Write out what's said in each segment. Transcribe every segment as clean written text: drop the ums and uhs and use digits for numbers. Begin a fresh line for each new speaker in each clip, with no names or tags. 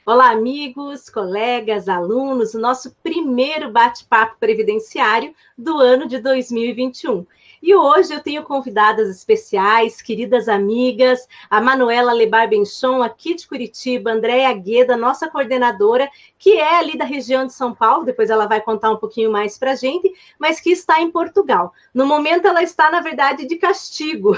Olá, amigos, colegas, alunos, o nosso primeiro bate-papo previdenciário do ano de 2021. E hoje eu tenho convidadas especiais, queridas amigas, a Manuela Lebar Benchon, aqui de Curitiba, Andréa Gueda, nossa coordenadora, que é ali da região de São Paulo, depois ela vai contar um pouquinho mais para a gente, mas que está em Portugal. No momento ela está, na verdade, de castigo,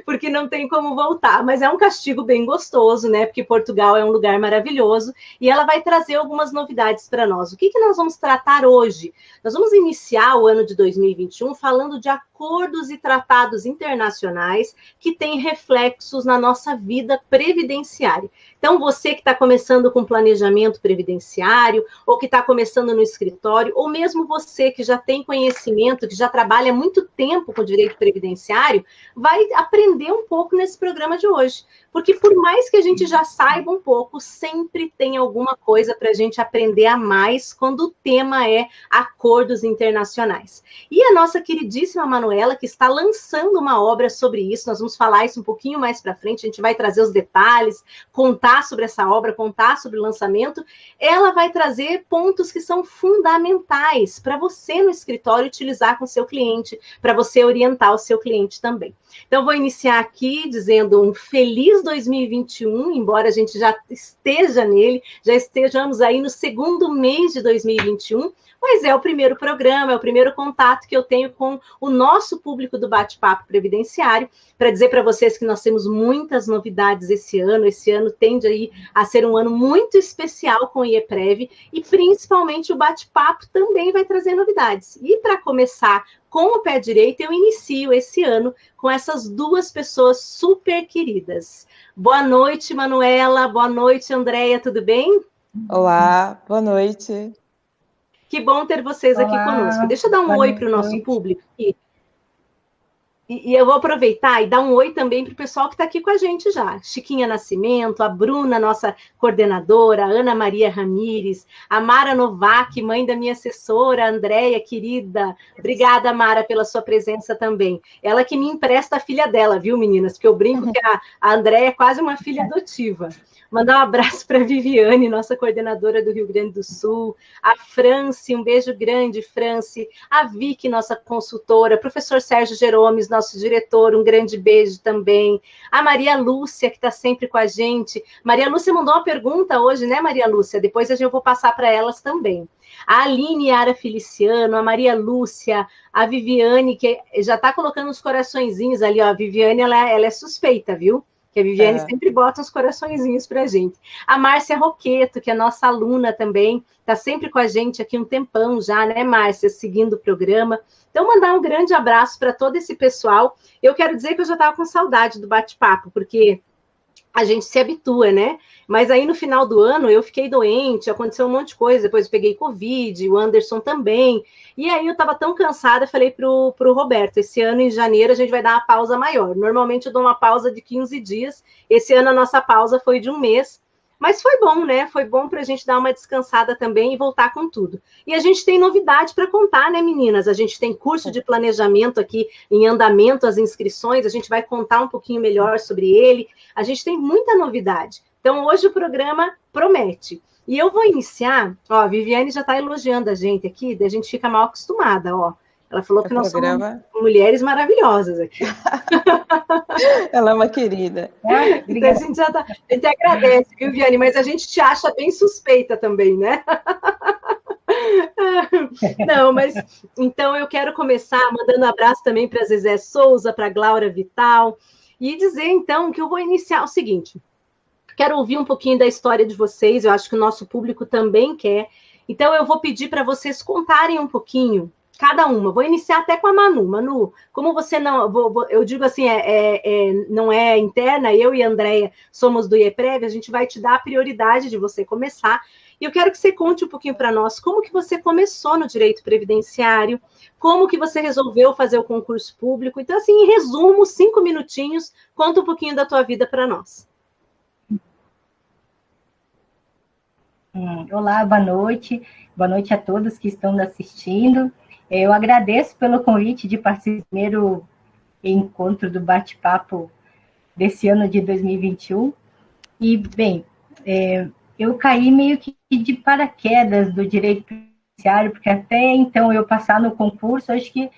porque não tem como voltar, mas é um castigo bem gostoso, né? Porque Portugal é um lugar maravilhoso e ela vai trazer algumas novidades para nós. O que nós vamos tratar hoje? Nós vamos iniciar o ano de 2021 falando de acordos e tratados internacionais que têm reflexos na nossa vida previdenciária. Então, você que está começando com planejamento previdenciário, ou que está começando no escritório, ou mesmo você que já tem conhecimento, que já trabalha há muito tempo com direito previdenciário, vai aprender um pouco nesse programa de hoje. Porque por mais que a gente já saiba um pouco, sempre tem alguma coisa para a gente aprender a mais quando o tema é acordos internacionais. E a nossa queridíssima Manuela, que está lançando uma obra sobre isso, nós vamos falar isso um pouquinho mais para frente, a gente vai trazer os detalhes, contar sobre essa obra, contar sobre o lançamento, ela vai trazer pontos que são fundamentais para você no escritório utilizar com o seu cliente, para você orientar o seu cliente também. Então, vou iniciar aqui dizendo um feliz 2021, embora a gente já esteja nele, já estejamos aí no segundo mês de 2021, mas é o primeiro programa, é o primeiro contato que eu tenho com o nosso público do Bate-Papo Previdenciário, para dizer para vocês que nós temos muitas novidades esse ano tende aí a ser um ano muito especial com o IEPREV, e principalmente o Bate-Papo também vai trazer novidades. E para começar com o pé direito, eu inicio esse ano com essas duas pessoas super queridas. Boa noite, Manuela. Boa noite, Andréia. Tudo bem?
Olá, boa noite.
Que bom ter vocês aqui conosco.
Olá,
Deixa eu dar um
boa
oi para o nosso
noite.
público aqui. E eu vou aproveitar e dar um oi também para o pessoal que está aqui com a gente já. Chiquinha Nascimento, a Bruna, nossa coordenadora, a Ana Maria Ramires, a Mara Novak, mãe da minha assessora, a Andréia, querida. Obrigada, Mara, pela sua presença também. Ela que me empresta a filha dela, viu, meninas? Porque eu brinco que a Andréia é quase uma filha adotiva. Mandar um abraço para a Viviane, nossa coordenadora do Rio Grande do Sul, a Franci, um beijo grande, Franci, a Vicky, nossa consultora, professor Sérgio Jeromes, nosso diretor, um grande beijo também, a Maria Lúcia, que está sempre com a gente. Maria Lúcia mandou uma pergunta hoje, né, Maria Lúcia? Depois eu vou passar para elas também. A Aline Yara Feliciano, a Maria Lúcia, a Viviane, que já está colocando os coraçõezinhos ali, ó. A Viviane, ela é suspeita, viu? Que a Viviane sempre bota uns coraçõezinhos para a gente. A Márcia Roqueto, que é nossa aluna também, está sempre com a gente aqui um tempão já, né, Márcia, seguindo o programa. Então, mandar um grande abraço para todo esse pessoal. Eu quero dizer que eu já estava com saudade do bate-papo, porque a gente se habitua, né? Mas aí no final do ano eu fiquei doente, aconteceu um monte de coisa, depois eu peguei Covid, o Anderson também. E aí eu estava tão cansada, falei pro Roberto, esse ano em janeiro a gente vai dar uma pausa maior. Normalmente eu dou uma pausa de 15 dias, esse ano a nossa pausa foi de um mês, mas foi bom, né? Foi bom para a gente dar uma descansada também e voltar com tudo. E a gente tem novidade para contar, né, meninas? A gente tem curso de planejamento aqui em andamento, as inscrições, a gente vai contar um pouquinho melhor sobre ele. A gente tem muita novidade. Então, hoje o programa promete. E eu vou iniciar, ó, a Viviane já está elogiando a gente aqui, a gente fica mal acostumada, ó. Ela falou que nós somos mulheres maravilhosas aqui.
Ela é uma querida.
Então a gente agradece, viu, Viviane? Mas a gente te acha bem suspeita também, né? Não, mas então eu quero começar mandando um abraço também para a Zezé Souza, para a Glaura Vital, e dizer então que eu vou iniciar o seguinte. Quero ouvir um pouquinho da história de vocês, eu acho que o nosso público também quer. Então eu vou pedir para vocês contarem um pouquinho cada uma. Vou iniciar até com a Manu. Manu, como você não... eu digo assim, não é interna, eu e a Andréia somos do IEPREV, a gente vai te dar a prioridade de você começar. E eu quero que você conte um pouquinho para nós como que você começou no direito previdenciário, como que você resolveu fazer o concurso público. Então, assim, em resumo, 5 minutinhos, conta um pouquinho da tua vida para nós.
Olá, boa noite. Boa noite a todos que estão nos assistindo. Eu agradeço pelo convite de participar do primeiro encontro do bate-papo desse ano de 2021. E, bem, eu caí meio que de paraquedas do direito previdenciário, porque até então eu passar no concurso, acho que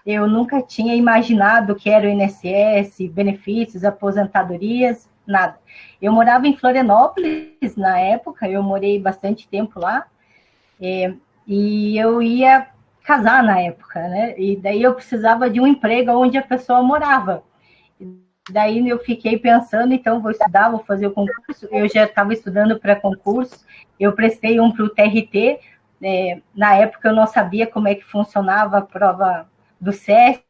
eu nunca tinha imaginado que era o INSS, benefícios, aposentadorias, nada. Eu morava em Florianópolis na época, eu morei bastante tempo lá, e eu ia casar na época, né? E daí eu precisava de um emprego onde a pessoa morava. Daí eu fiquei pensando, então vou estudar, vou fazer o concurso. Eu já estava estudando para concurso, eu prestei um para o TRT. Na época eu não sabia como é que funcionava a prova do SESP,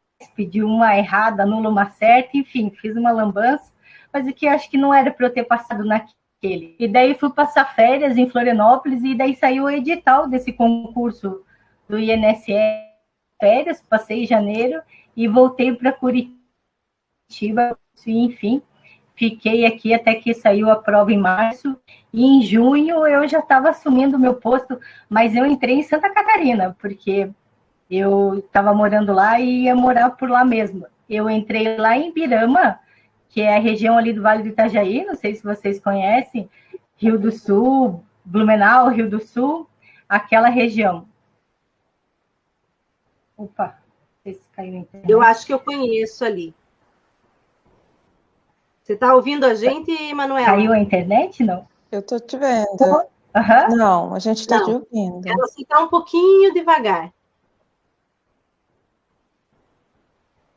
de uma errada, anula uma certa, enfim, fiz uma lambança, mas que acho que não era para eu ter passado naquele. E daí fui passar férias em Florianópolis, e daí saiu o edital desse concurso do INSS, férias, passei em janeiro, e voltei para Curitiba, enfim, fiquei aqui até que saiu a prova em março, e em junho eu já estava assumindo o meu posto, mas eu entrei em Santa Catarina, porque eu estava morando lá e ia morar por lá mesmo. Eu entrei lá em Birama, que é a região ali do Vale do Itajaí, não sei se vocês conhecem, Rio do Sul, Blumenau, Rio do Sul, aquela região. Opa, não sei se caiu a internet.
Eu acho que eu conheço ali. Você está ouvindo a gente, Manuela?
Caiu a internet, não?
Eu estou te vendo.
Uhum.
Não, a gente está te ouvindo.
Ela está um pouquinho devagar.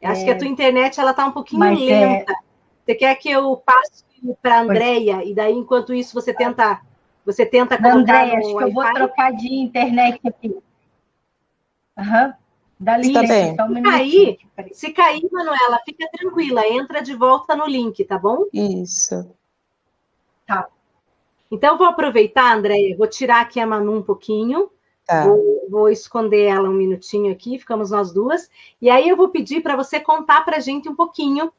Acho que a tua internet ela está um pouquinho lenta. Você quer que eu passe para a Andréia e daí, enquanto isso, você tenta colocar
Andréia,
no
acho que eu vou trocar de internet aqui. Aham. Dá licença, só um minutinho.
Se cair, Manuela, fica tranquila, entra de volta no link, tá bom?
Isso.
Tá.
Então, vou aproveitar, Andréia, vou tirar aqui a Manu um pouquinho,
Tá.
vou esconder ela um minutinho aqui, ficamos nós duas, e aí eu vou pedir para você contar para a gente um pouquinho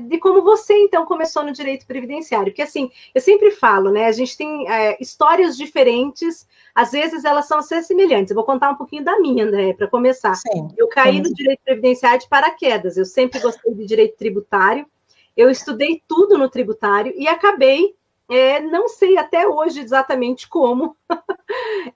de como você, então, começou no direito previdenciário. Porque, assim, eu sempre falo, né, a gente tem histórias diferentes, às vezes elas são até semelhantes. Eu vou contar um pouquinho da minha, André, para começar.
Sim.
Eu caí no direito previdenciário de paraquedas, eu sempre gostei de direito tributário, eu estudei tudo no tributário e acabei, não sei até hoje exatamente como,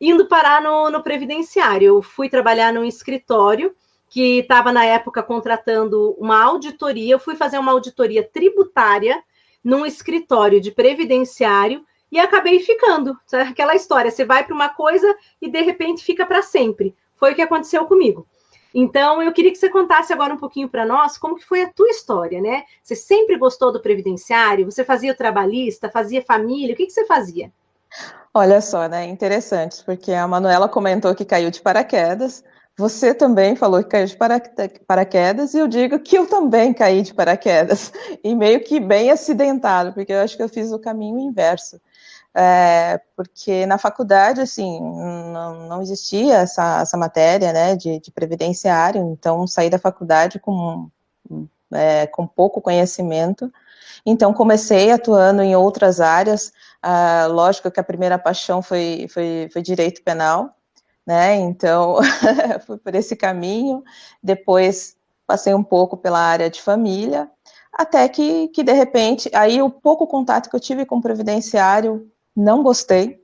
indo parar no previdenciário. Eu fui trabalhar num escritório que estava, na época, contratando uma auditoria. Eu fui fazer uma auditoria tributária num escritório de previdenciário e acabei ficando. Sabe? Aquela história, você vai para uma coisa e, de repente, fica para sempre. Foi o que aconteceu comigo. Então, eu queria que você contasse agora um pouquinho para nós como que foi a tua história, né? Você sempre gostou do previdenciário? Você fazia o trabalhista? Fazia família? O que você fazia?
Olha só, né? Interessante, porque a Manuela comentou que caiu de paraquedas. Você também falou que caiu de paraquedas, e eu digo que eu também caí de paraquedas, e meio que bem acidentado, porque eu acho que eu fiz o caminho inverso. Porque na faculdade, assim, não existia essa matéria, né, de previdenciário, então saí da faculdade com pouco conhecimento, então comecei atuando em outras áreas. Lógico que a primeira paixão foi direito penal, né, então fui por esse caminho, depois passei um pouco pela área de família, até que de repente, aí o pouco contato que eu tive com o previdenciário, não gostei,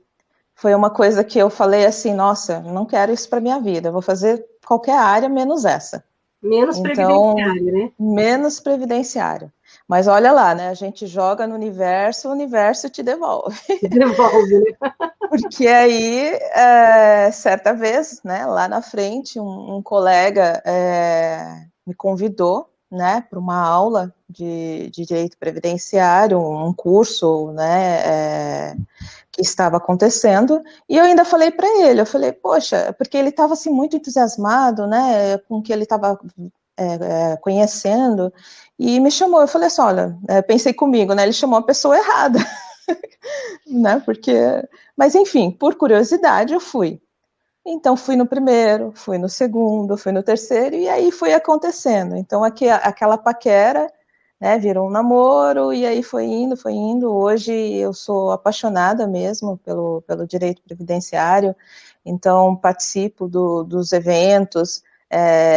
foi uma coisa que eu falei assim, nossa, não quero isso para minha vida, vou fazer qualquer área menos essa.
Menos previdenciário, né?
Menos previdenciário. Mas olha lá, né? A gente joga no universo, o universo te devolve.
Devolve, né?
Porque aí, certa vez, né, lá na frente, um colega me convidou, né, para uma aula de direito previdenciário, um curso, né, que estava acontecendo, e eu ainda falei para ele, eu falei, poxa, porque ele estava assim muito entusiasmado, né, com o que ele estava conhecendo, e me chamou, eu falei assim, olha, pensei comigo, né, ele chamou a pessoa errada, né, porque, mas enfim, por curiosidade eu fui. Então fui no primeiro, fui no segundo, fui no terceiro, e aí foi acontecendo. Então aquela paquera, né, virou um namoro, e aí foi indo. Hoje eu sou apaixonada mesmo pelo direito previdenciário, então participo dos eventos,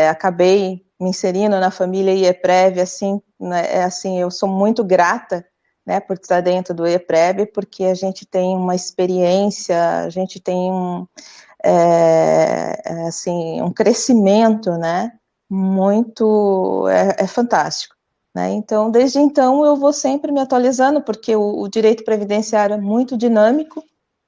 acabei me inserindo na família IEPREV, assim, né, assim, eu sou muito grata, né, por estar dentro do IEPREB, porque a gente tem uma experiência, a gente tem assim, um crescimento, né, muito, fantástico, né, então, desde então, eu vou sempre me atualizando, porque o direito previdenciário é muito dinâmico,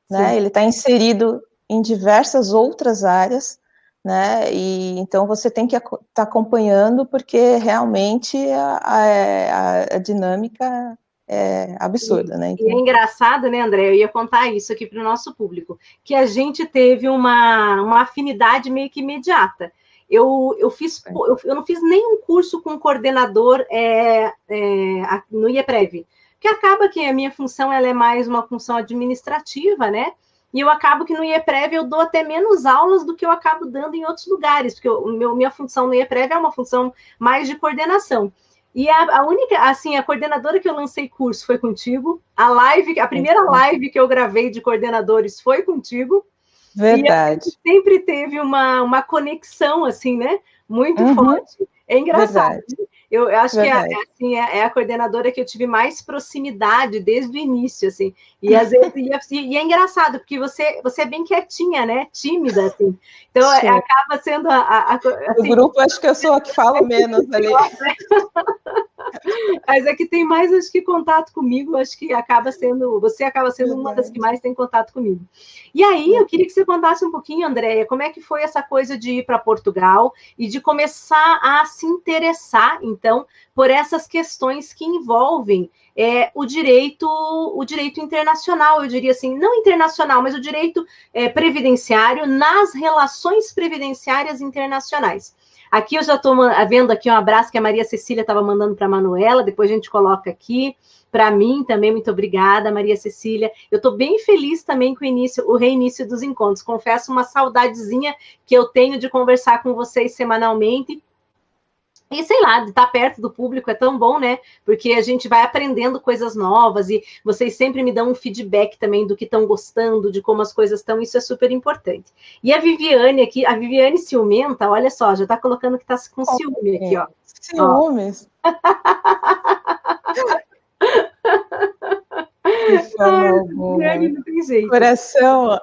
né, ele está inserido em diversas outras áreas, né, e então você tem que estar acompanhando, porque realmente a dinâmica é absurda, né?
Então... E é engraçado, né, André? Eu ia contar isso aqui para o nosso público, que a gente teve uma afinidade meio que imediata. Eu não fiz nenhum curso com coordenador no IEPREV, que acaba que a minha função ela é mais uma função administrativa, né? E eu acabo que no IEPREV eu dou até menos aulas do que eu acabo dando em outros lugares, porque minha função no IEPREV é uma função mais de coordenação. E a única, assim, a coordenadora que eu lancei curso foi contigo. A primeira live que eu gravei de coordenadores foi contigo.
Verdade.
E a gente sempre teve uma conexão, assim, né? Muito forte. É engraçado.
Verdade.
Eu acho que é a coordenadora que eu tive mais proximidade desde o início, assim. E às vezes e é engraçado, porque você é bem quietinha, né? Tímida, assim. Então acaba sendo
assim, o grupo, acho que eu sou a que falo menos ali.
Mas é que tem mais, acho que, contato comigo, acho que você acaba sendo uma das que mais tem contato comigo. E aí, eu queria que você contasse um pouquinho, Andréia, como é que foi essa coisa de ir para Portugal e de começar a se interessar, então, por essas questões que envolvem o direito internacional, eu diria assim, não internacional, mas o direito previdenciário nas relações previdenciárias internacionais. Aqui eu já estou vendo aqui um abraço que a Maria Cecília estava mandando para a Manuela, depois a gente coloca aqui. Para mim também, muito obrigada, Maria Cecília. Eu estou bem feliz também com o reinício dos encontros. Confesso uma saudadezinha que eu tenho de conversar com vocês semanalmente. E sei lá, de estar perto do público é tão bom, né? Porque a gente vai aprendendo coisas novas e vocês sempre me dão um feedback também do que estão gostando, de como as coisas estão, isso é super importante. E a Viviane aqui, a Viviane ciumenta, olha só, já está colocando que está com ciúme aqui, ó.
Ciúmes.
Viviane, não tem jeito.
Coração.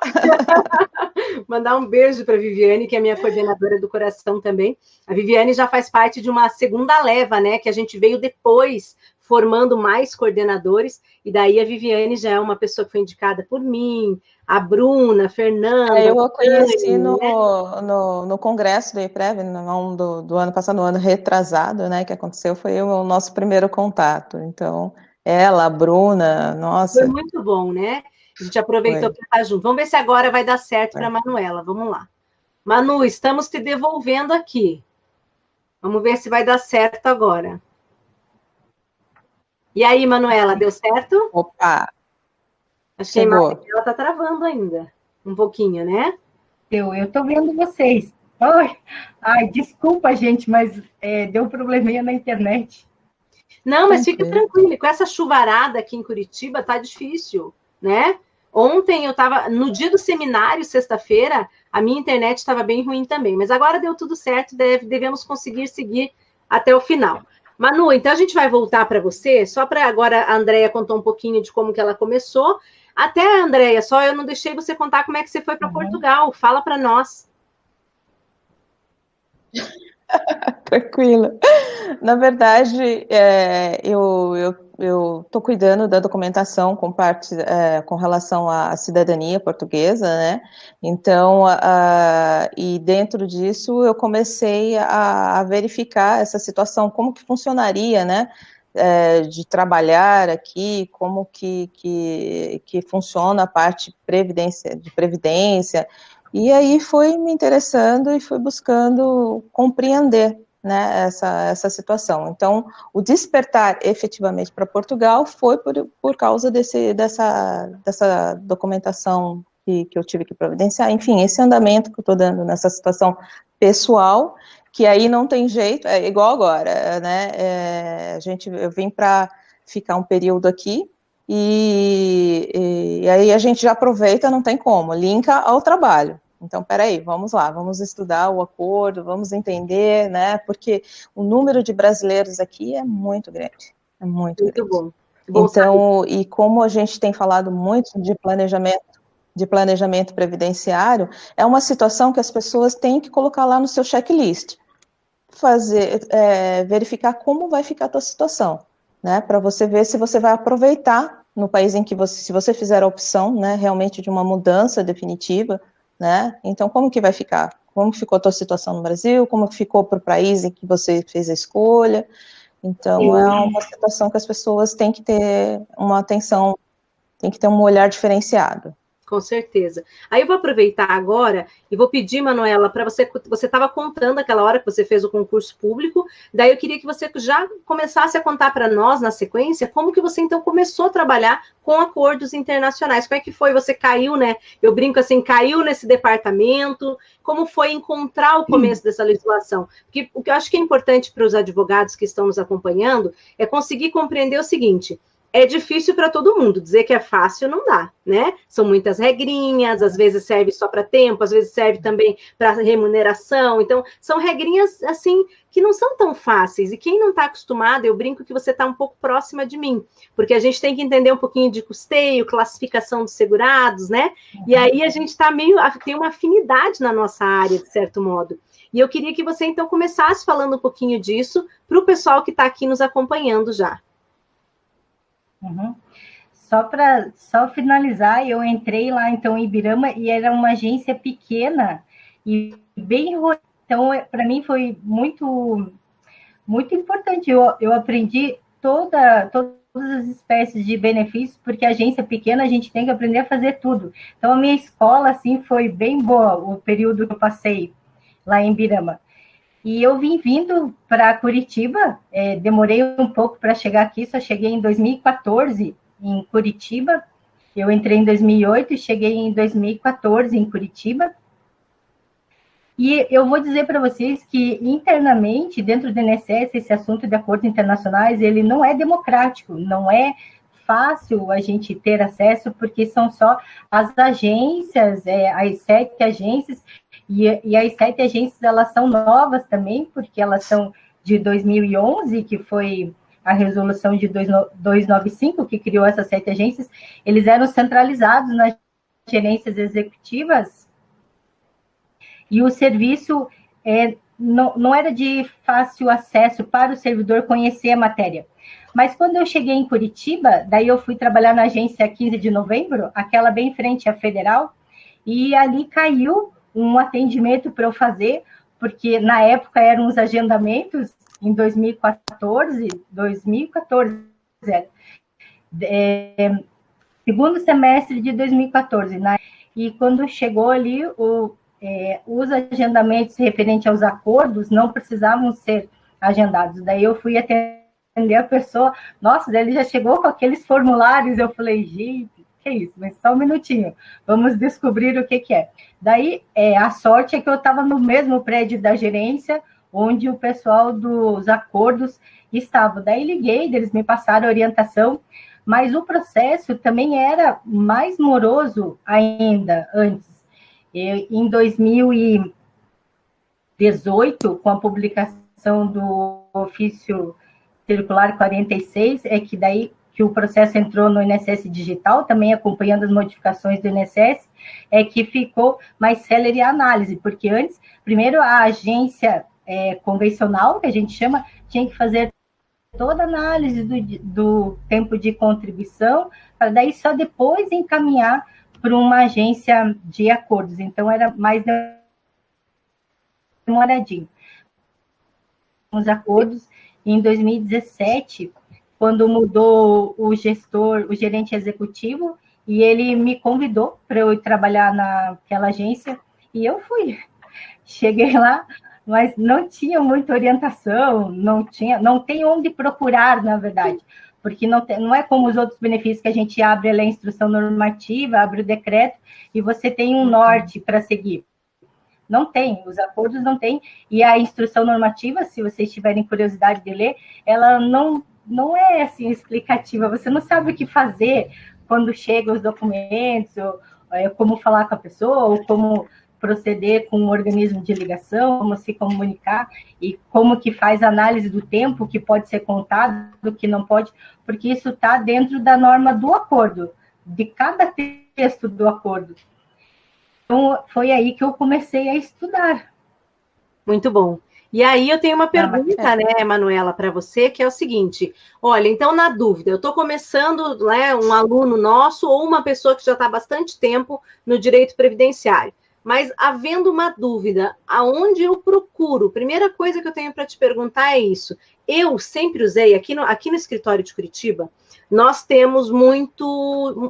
Mandar um beijo para a Viviane, que é minha coordenadora do coração também. A Viviane já faz parte de uma segunda leva, né? Que a gente veio depois formando mais coordenadores, e daí a Viviane já é uma pessoa que foi indicada por mim, a Bruna, a Fernanda.
Eu a conheci no congresso do IEPREV, do ano passado, no ano retrasado, né? Que aconteceu, foi o nosso primeiro contato. Então, ela, a Bruna, nossa.
Foi muito bom, né? A gente aproveitou para estar junto. Vamos ver se agora vai dar certo para a Manuela. Vamos lá. Manu, estamos te devolvendo aqui. Vamos ver se vai dar certo agora. E aí, Manuela, deu certo?
Opa!
Achei mais que ela está travando ainda. Um pouquinho, né?
Eu estou vendo vocês. Ai, desculpa, gente, mas deu um probleminha na internet.
Não, mas fica tranquilo. Com essa chuvarada aqui em Curitiba, tá difícil, né? Ontem eu estava, no dia do seminário, sexta-feira, a minha internet estava bem ruim também, mas agora deu tudo certo, devemos conseguir seguir até o final. Manu, então a gente vai voltar para você, só para agora a Andréia contar um pouquinho de como que ela começou. Até, Andréia, só eu não deixei você contar como é que você foi para Portugal. Fala para nós.
Tranquila. Na verdade, eu estou cuidando da documentação com relação à cidadania portuguesa, né? Então, e dentro disso eu comecei a verificar essa situação, como que funcionaria, né? De trabalhar aqui, como que funciona a parte de previdência. E aí fui me interessando e fui buscando compreender, né, essa situação. Então, o despertar efetivamente para Portugal foi por causa dessa documentação que eu tive que providenciar. Enfim, esse andamento que eu estou dando nessa situação pessoal, que aí não tem jeito, é igual agora, né? Eu vim para ficar um período aqui, e aí a gente já aproveita, não tem como, linka ao trabalho. Então, peraí, vamos lá, vamos estudar o acordo, vamos entender, né, porque o número de brasileiros aqui é muito grande, é muito grande.
Bom. Bom
então, saber. E como a gente tem falado muito de planejamento previdenciário, é uma situação que as pessoas têm que colocar lá no seu checklist, verificar como vai ficar a tua situação, né, para você ver se você vai aproveitar no país em que se você fizer a opção, né, realmente de uma mudança definitiva, né, então como que vai ficar? Como ficou a tua situação no Brasil? Como ficou para o país em que você fez a escolha? Então, é uma situação que as pessoas têm que ter uma atenção, têm que ter um olhar diferenciado.
Com certeza. Aí eu vou aproveitar agora e vou pedir, Manuela, para você estava contando aquela hora que você fez o concurso público, daí eu queria que você já começasse a contar para nós, na sequência, como que você, então, começou a trabalhar com acordos internacionais. Como é que foi? Você caiu, né? Eu brinco assim, caiu nesse departamento, como foi encontrar o começo dessa legislação? Porque o que eu acho que é importante para os advogados que estão nos acompanhando é conseguir compreender o seguinte: é difícil para todo mundo, dizer que é fácil não dá, né? São muitas regrinhas, às vezes serve só para tempo, às vezes serve também para remuneração, então são regrinhas, assim, que não são tão fáceis, e quem não está acostumado, eu brinco que você está um pouco próxima de mim, porque a gente tem que entender um pouquinho de custeio, classificação dos segurados, né? E aí a gente está tem uma afinidade na nossa área, de certo modo. E eu queria que você, então, começasse falando um pouquinho disso para o pessoal que está aqui nos acompanhando já.
Uhum. Só finalizar, eu entrei lá, então, em Ibirama, e era uma agência pequena e bem... Então, para mim, foi muito, muito importante. Eu aprendi todas as espécies de benefícios, porque a agência pequena, a gente tem que aprender a fazer tudo. Então, a minha escola, assim, foi bem boa, o período que eu passei lá em Ibirama. E eu vim vindo para Curitiba, demorei um pouco para chegar aqui, só cheguei em 2014 em Curitiba. Eu entrei em 2008 e cheguei em 2014 em Curitiba. E eu vou dizer para vocês que, internamente, dentro do INSS, esse assunto de acordos internacionais, ele não é democrático, não é fácil a gente ter acesso, porque são só as agências, as 7 agências, e as 7 agências, elas são novas também, porque elas são de 2011, que foi a resolução de 295, que criou essas 7 agências. Eles eram centralizados nas gerências executivas, e o serviço não era de fácil acesso para o servidor conhecer a matéria. Mas quando eu cheguei em Curitiba, daí eu fui trabalhar na agência 15 de novembro, aquela bem em frente à Federal, e ali caiu um atendimento para eu fazer, porque na época eram os agendamentos, em 2014, segundo semestre de 2014, né? E quando chegou ali, os agendamentos referentes aos acordos não precisavam ser agendados. Daí eu fui atender a pessoa, nossa, daí ele já chegou com aqueles formulários, eu falei, gente, que isso? Mas só um minutinho, vamos descobrir o que é. Daí, a sorte é que eu estava no mesmo prédio da gerência, onde o pessoal dos acordos estava. Daí liguei, eles me passaram a orientação, mas o processo também era mais moroso ainda antes. Em 2018, com a publicação do ofício circular 46, que daí que o processo entrou no INSS digital, também acompanhando as modificações do INSS, que ficou mais célere a análise, porque antes, primeiro a agência convencional, que a gente chama, tinha que fazer toda a análise do tempo de contribuição, para daí só depois encaminhar para uma agência de acordos. Então, era mais demoradinho. Os acordos, em 2017, quando mudou o gerente executivo, e ele me convidou para eu ir trabalhar naquela agência, e eu fui. Cheguei lá, mas não tinha muita orientação, não tem onde procurar, na verdade, porque não é como os outros benefícios que a gente abre a instrução normativa, abre o decreto, e você tem um norte para seguir. Não tem, os acordos não tem, e a instrução normativa, se vocês tiverem curiosidade de ler, ela não é assim explicativa, você não sabe o que fazer quando chegam os documentos, ou como falar com a pessoa, ou como proceder com um organismo de ligação, como se comunicar e como que faz análise do tempo, que pode ser contado, do que não pode, porque isso está dentro da norma do acordo, de cada texto do acordo. Então, foi aí que eu comecei a estudar.
Muito bom. E aí eu tenho uma pergunta, né, Manuela, para você, que é o seguinte: olha, então, na dúvida, eu estou começando, né, um aluno nosso ou uma pessoa que já está há bastante tempo no direito previdenciário, mas havendo uma dúvida, aonde eu procuro? Primeira coisa que eu tenho para te perguntar é isso. Eu sempre usei, aqui no escritório de Curitiba, nós temos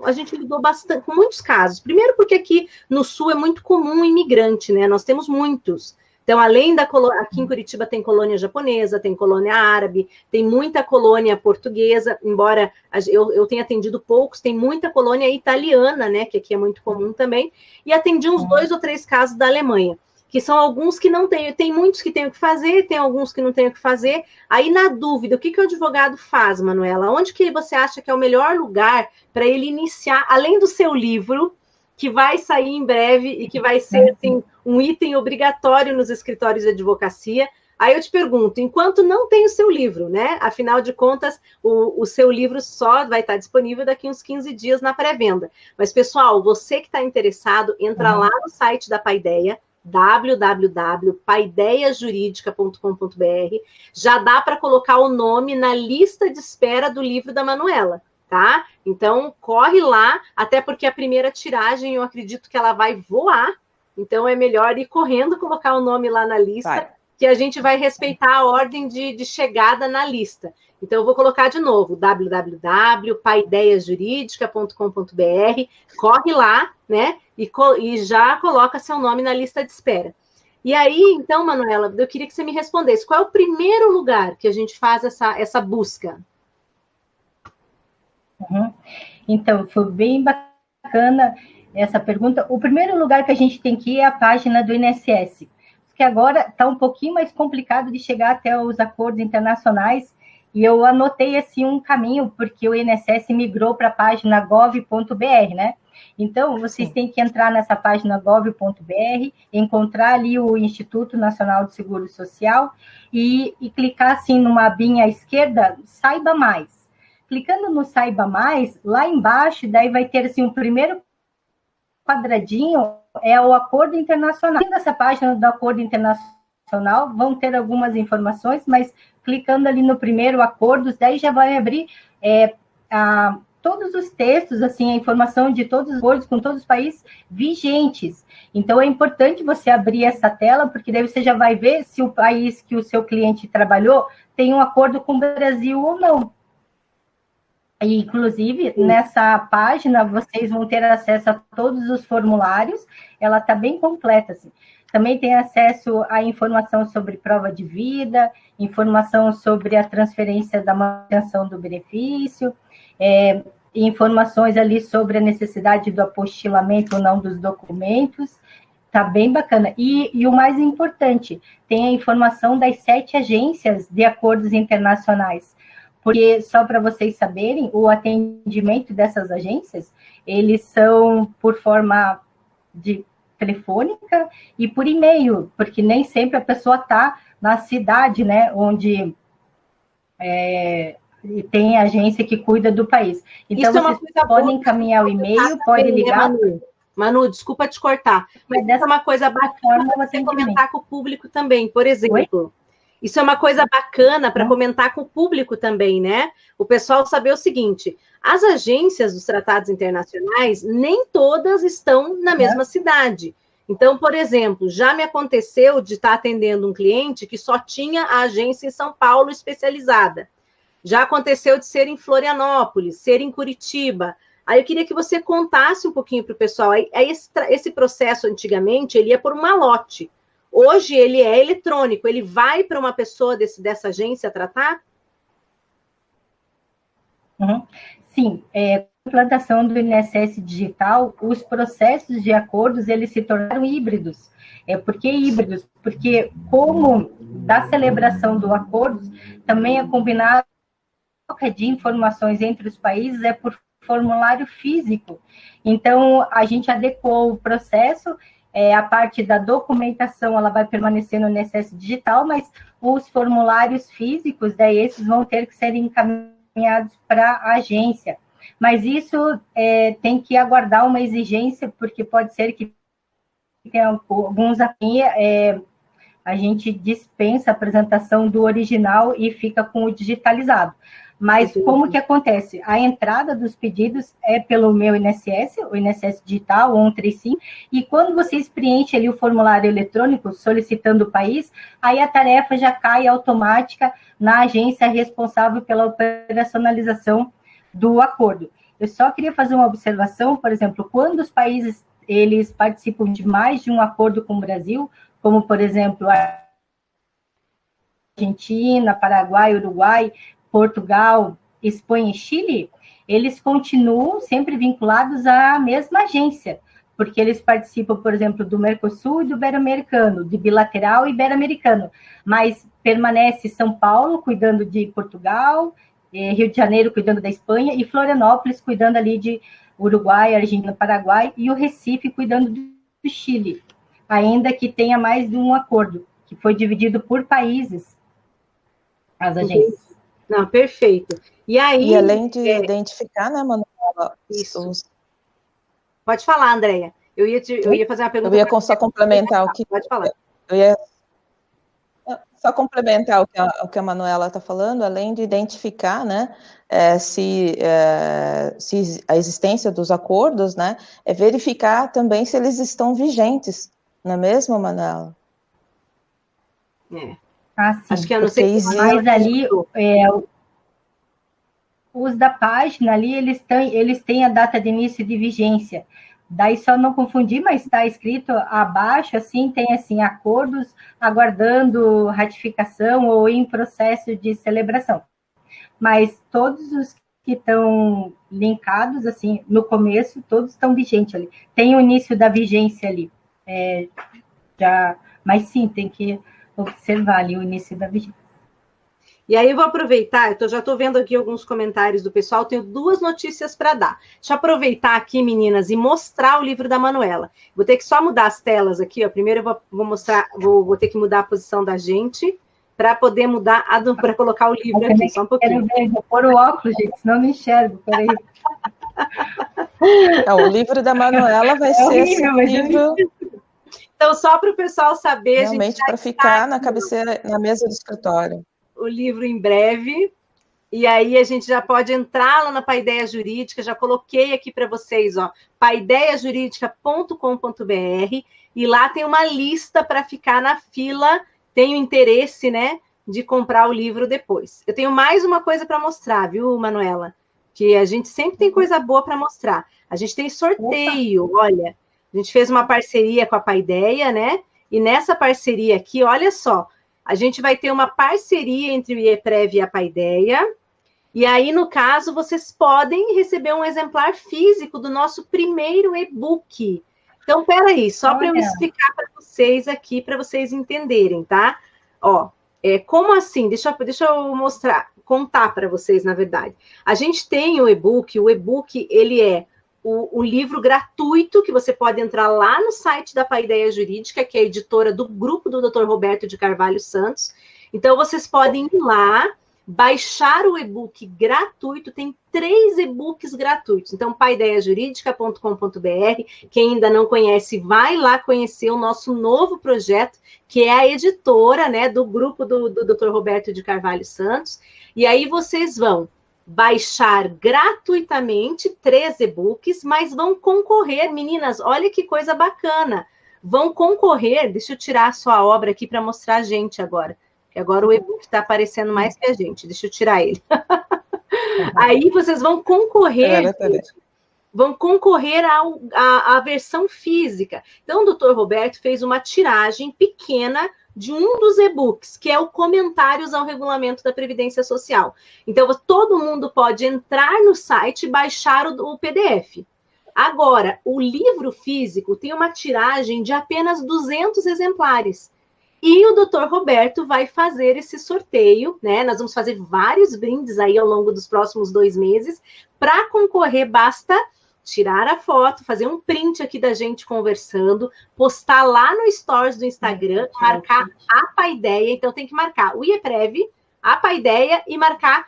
a gente lidou bastante com muitos casos. Primeiro porque aqui no Sul é muito comum imigrante, né? Nós temos muitos. Então, além da colônia, aqui em Curitiba tem colônia japonesa, tem colônia árabe, tem muita colônia portuguesa, embora eu tenha atendido poucos, tem muita colônia italiana, né, que aqui é muito comum também, e atendi uns 2 ou 3 casos da Alemanha, que são alguns que não tem muitos que têm o que fazer, tem alguns que não têm o que fazer. Aí, na dúvida, o que o advogado faz, Manuela? Onde que você acha que é o melhor lugar para ele iniciar, além do seu livro, que vai sair em breve e que vai ser, assim, um item obrigatório nos escritórios de advocacia? Aí eu te pergunto, enquanto não tem o seu livro, né? Afinal de contas, o seu livro só vai estar disponível daqui uns 15 dias na pré-venda. Mas, pessoal, você que está interessado, entra lá no site da Paideia, www.paideiajuridica.com.br. Já dá para colocar o nome na lista de espera do livro da Manuela, tá? Então, corre lá, até porque a primeira tiragem, eu acredito que ela vai voar, então é melhor ir correndo, colocar o nome lá na lista, que a gente vai respeitar a ordem de chegada na lista. Então, eu vou colocar de novo, www.paideiajuridica.com.br, corre lá, né, e já coloca seu nome na lista de espera. E aí, então, Manuela, eu queria que você me respondesse, qual é o primeiro lugar que a gente faz essa busca?
Então, foi bem bacana essa pergunta. O primeiro lugar que a gente tem que ir é a página do INSS, que agora está um pouquinho mais complicado de chegar até os acordos internacionais, e eu anotei assim um caminho, porque o INSS migrou para a página gov.br, né? Então, vocês têm que entrar nessa página gov.br, encontrar ali o Instituto Nacional de Seguro Social e clicar assim numa abinha à esquerda, Saiba Mais. Clicando no Saiba Mais, lá embaixo, daí vai ter assim, o primeiro quadradinho é o Acordo Internacional. Nessa página do Acordo Internacional vão ter algumas informações, mas clicando ali no primeiro acordos, daí já vai abrir todos os textos, assim, a informação de todos os acordos com todos os países vigentes. Então, é importante você abrir essa tela, porque daí você já vai ver se o país que o seu cliente trabalhou tem um acordo com o Brasil ou não. E, inclusive, nessa página, vocês vão ter acesso a todos os formulários, ela está bem completa, assim. Também tem acesso à informação sobre prova de vida, informação sobre a transferência da manutenção do benefício, informações ali sobre a necessidade do apostilamento ou não dos documentos, está bem bacana. E o mais importante, tem a informação das 7 agências de acordos internacionais, porque, só para vocês saberem, o atendimento dessas agências, eles são por forma de telefônica e por e-mail, porque nem sempre a pessoa está na cidade, né, onde tem agência que cuida do país. Então, vocês podem encaminhar o e-mail, podem ligar.
Manu, desculpa te cortar, mas isso é uma coisa bacana para você comentar com o público também, por exemplo. Oi? Isso é uma coisa bacana para comentar com o público também, né? O pessoal saber o seguinte, as agências dos tratados internacionais, nem todas estão na mesma cidade. Então, por exemplo, já me aconteceu de estar atendendo um cliente que só tinha a agência em São Paulo especializada. Já aconteceu de ser em Florianópolis, ser em Curitiba. Aí eu queria que você contasse um pouquinho para o pessoal. Esse processo, antigamente, ele ia por uma lote. Hoje ele é eletrônico, ele vai para uma pessoa dessa agência tratar?
Sim, com a implantação do INSS digital, os processos de acordos, eles se tornaram híbridos. Por que híbridos? Porque como da celebração do acordo, também é combinado a troca de informações entre os países por formulário físico. Então, a gente adequou o processo a parte da documentação, ela vai permanecer no INSS digital, mas os formulários físicos, daí esses vão ter que ser encaminhados para a agência. Mas isso tem que aguardar uma exigência, porque pode ser que tenha alguns aqui, a gente dispensa a apresentação do original e fica com o digitalizado. Mas como que acontece? A entrada dos pedidos é pelo meu INSS, o INSS digital, o 135, e quando vocês preenchem ali o formulário eletrônico solicitando o país, aí a tarefa já cai automática na agência responsável pela operacionalização do acordo. Eu só queria fazer uma observação, por exemplo, quando os países eles participam de mais de um acordo com o Brasil, como, por exemplo, a Argentina, Paraguai, Uruguai, Portugal, Espanha e Chile, eles continuam sempre vinculados à mesma agência, porque eles participam, por exemplo, do Mercosul e do Ibero-Americano, de bilateral e Ibero-Americano, mas permanece São Paulo cuidando de Portugal, Rio de Janeiro cuidando da Espanha e Florianópolis cuidando ali de Uruguai, Argentina, Paraguai e o Recife cuidando do Chile, ainda que tenha mais de um acordo, que foi dividido por países, as agências.
Não, perfeito. E aí...
E além de identificar, né, Manuela?
Isso. Pode falar, Andréia. Eu ia fazer uma pergunta.
Eu ia só complementar o que...
Pode falar.
Eu ia só complementar o que a Manuela está falando, além de identificar, né, se a existência dos acordos, né, é verificar também se eles estão vigentes, não é mesmo, Manuela?
Ah, sim.
Acho que eu não sei se
mas ali os da página ali, eles têm a data de início de vigência. Daí só não confundir, mas está escrito abaixo, assim, tem assim, acordos aguardando ratificação ou em processo de celebração. Mas todos os que estão linkados, assim, no começo, todos estão vigentes ali. Tem o início da vigência ali. Mas sim, tem que observar ali o início da vigência.
E aí eu vou aproveitar, já estou vendo aqui alguns comentários do pessoal, tenho 2 notícias para dar. Deixa eu aproveitar aqui, meninas, e mostrar o livro da Manuela. Vou ter que só mudar as telas aqui, ó. Primeiro eu vou mostrar, vou ter que mudar a posição da gente para poder mudar, para colocar o livro aqui, só um pouquinho.
Vou pôr o óculos, gente, senão não enxergo, peraí.
O livro da Manuela vai ser
horrível,
esse livro...
Então, só para o pessoal saber...
Realmente para ficar na cabeceira, na mesa do escritório.
O livro em breve, e aí a gente já pode entrar lá na Paideia Jurídica, já coloquei aqui para vocês, ó, paideiajurídica.com.br, e lá tem uma lista para ficar na fila, tenho interesse, né, de comprar o livro depois. Eu tenho mais uma coisa para mostrar, viu, Manuela? Que a gente sempre tem coisa boa para mostrar. A gente tem sorteio, olha, a gente fez uma parceria com a Paideia, né, e nessa parceria aqui, olha só, a gente vai ter uma parceria entre o IEPREV e a Paideia, e aí, no caso, vocês podem receber um exemplar físico do nosso primeiro e-book. Então, peraí, só para eu explicar para vocês aqui, para vocês entenderem, tá? Ó, como assim? Deixa eu contar para vocês, na verdade. A gente tem o e-book, ele é o livro gratuito, que você pode entrar lá no site da Paideia Jurídica, que é a editora do grupo do Dr. Roberto de Carvalho Santos. Então, vocês podem ir lá, baixar o e-book gratuito, tem 3 e-books gratuitos. Então, paideiajurídica.com.br, quem ainda não conhece, vai lá conhecer o nosso novo projeto, que é a editora, né, do grupo do Dr. Roberto de Carvalho Santos. E aí vocês vão baixar gratuitamente 3 e-books, mas vão concorrer, meninas, olha que coisa bacana, vão concorrer, deixa eu tirar a sua obra aqui para mostrar a gente agora, que agora o e-book está aparecendo mais que a gente, deixa eu tirar ele. Aí vocês vão concorrer, à versão física. Então, o Dr. Roberto fez uma tiragem pequena de um dos e-books, que é o Comentários ao Regulamento da Previdência Social. Então, todo mundo pode entrar no site e baixar o PDF. Agora, o livro físico tem uma tiragem de apenas 200 exemplares. E o Dr. Roberto vai fazer esse sorteio, né? Nós vamos fazer vários brindes aí ao longo dos próximos 2 meses. Para concorrer, basta tirar a foto, fazer um print aqui da gente conversando, postar lá no Stories do Instagram, marcar a Paideia, então tem que marcar o IEPREV, a Paideia e marcar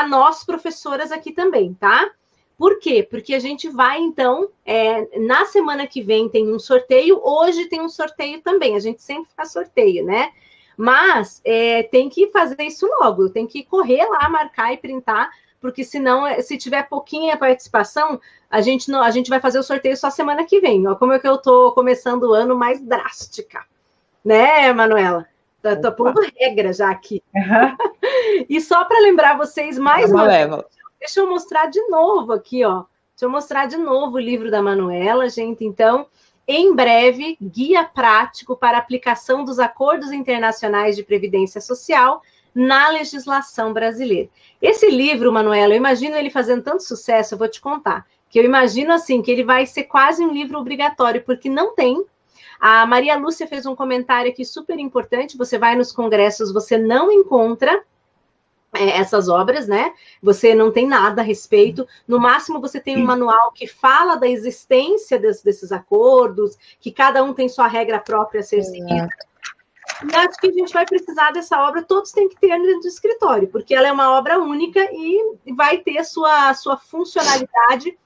nós, professoras, aqui também, tá? Por quê? Porque a gente vai, então, na semana que vem tem um sorteio, hoje tem um sorteio também, a gente sempre faz sorteio, né? Mas tem que fazer isso logo, tem que correr lá, marcar e printar, porque senão, se tiver pouquinha participação, a gente vai fazer o sorteio só semana que vem. Ó, como é que eu tô começando o ano mais drástica, né, Manuela? Tô pondo regra já aqui. Uhum. E só para lembrar vocês mais uma vez, deixa eu mostrar de novo aqui, ó. Deixa eu mostrar de novo o livro da Manuela, gente. Então, em breve, guia prático para aplicação dos acordos internacionais de previdência social na legislação brasileira. Esse livro, Manuela, eu imagino ele fazendo tanto sucesso, eu vou te contar, que eu imagino assim, que ele vai ser quase um livro obrigatório, porque não tem. A Maria Lúcia fez um comentário aqui super importante, você vai nos congressos, você não encontra essas obras, né? Você não tem nada a respeito. No máximo, você tem um manual que fala da existência desses acordos, que cada um tem sua regra própria a ser seguida. E acho que a gente vai precisar dessa obra, todos têm que ter dentro do escritório, porque ela é uma obra única e vai ter sua funcionalidade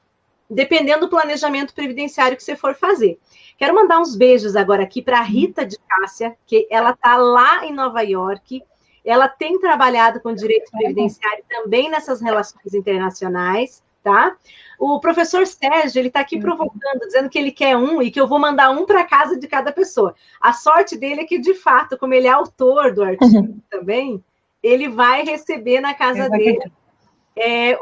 dependendo do planejamento previdenciário que você for fazer. Quero mandar uns beijos agora aqui para a Rita de Cássia, que ela está lá em Nova York. Ela tem trabalhado com direito previdenciário também nessas relações internacionais, tá? O professor Sérgio, ele está aqui provocando, dizendo que ele quer um e que eu vou mandar um para casa de cada pessoa. A sorte dele é que, de fato, como ele é autor do artigo também, ele vai receber na casa dele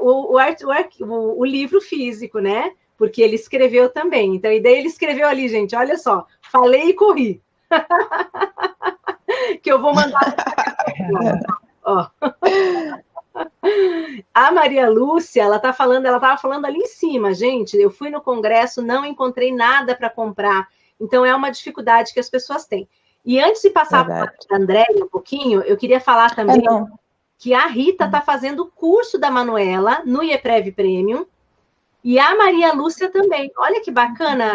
o livro físico, né? Porque ele escreveu também. Então, e daí ele escreveu ali, gente, olha só, falei e corri. Que eu vou mandar. Ó. A Maria Lúcia, ela estava falando ali em cima, gente, eu fui no congresso, não encontrei nada para comprar, então é uma dificuldade que as pessoas têm. E antes de passar para a Andréia um pouquinho, eu queria falar também que a Rita está fazendo o curso da Manuela no IEPREV Premium, e a Maria Lúcia também. Olha que bacana,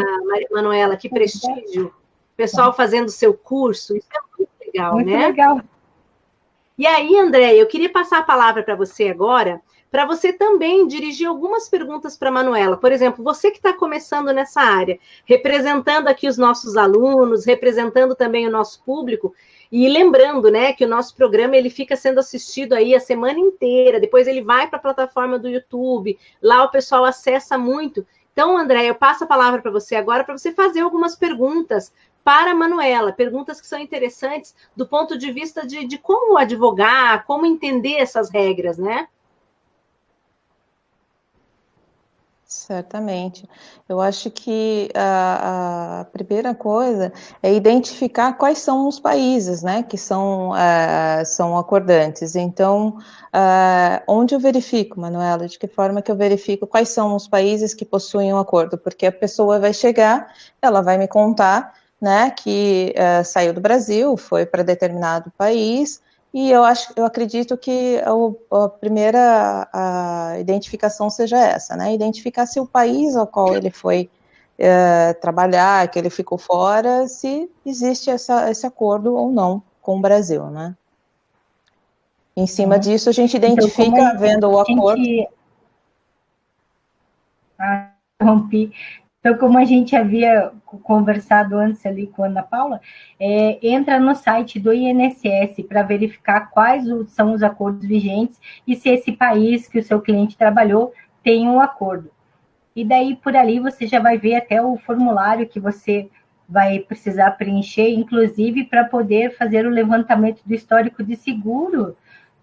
Manuela, que prestígio. O pessoal fazendo seu curso, isso é muito legal,
muito
né?
Muito legal.
E aí, André, eu queria passar a palavra para você agora, para você também dirigir algumas perguntas para a Manuela. Por exemplo, você que está começando nessa área, representando aqui os nossos alunos, representando também o nosso público, e lembrando, né, que o nosso programa ele fica sendo assistido aí a semana inteira, depois ele vai para a plataforma do YouTube, lá o pessoal acessa muito. Então, André, eu passo a palavra para você agora, para você fazer algumas perguntas para a Manuela, perguntas que são interessantes do ponto de vista de como advogar, como entender essas regras, né?
Certamente. Eu acho que a primeira coisa é identificar quais são os países, né, que são acordantes. Então, onde eu verifico, Manuela, de que forma que eu verifico quais são os países que possuem um acordo? Porque a pessoa vai chegar, ela vai me contar, né, que saiu do Brasil, foi para determinado país, e eu acredito que a primeira identificação seja essa, né, identificar se o país ao qual ele foi trabalhar, que ele ficou fora, se existe esse acordo ou não com o Brasil, né. Em cima disso, a gente identifica, então, vendo o acordo...
Rompi. Então, como a gente havia conversado antes ali com a Ana Paula, entra no site do INSS para verificar quais são os acordos vigentes e se esse país que o seu cliente trabalhou tem um acordo. E daí, por ali, você já vai ver até o formulário que você vai precisar preencher, inclusive para poder fazer o levantamento do histórico de seguro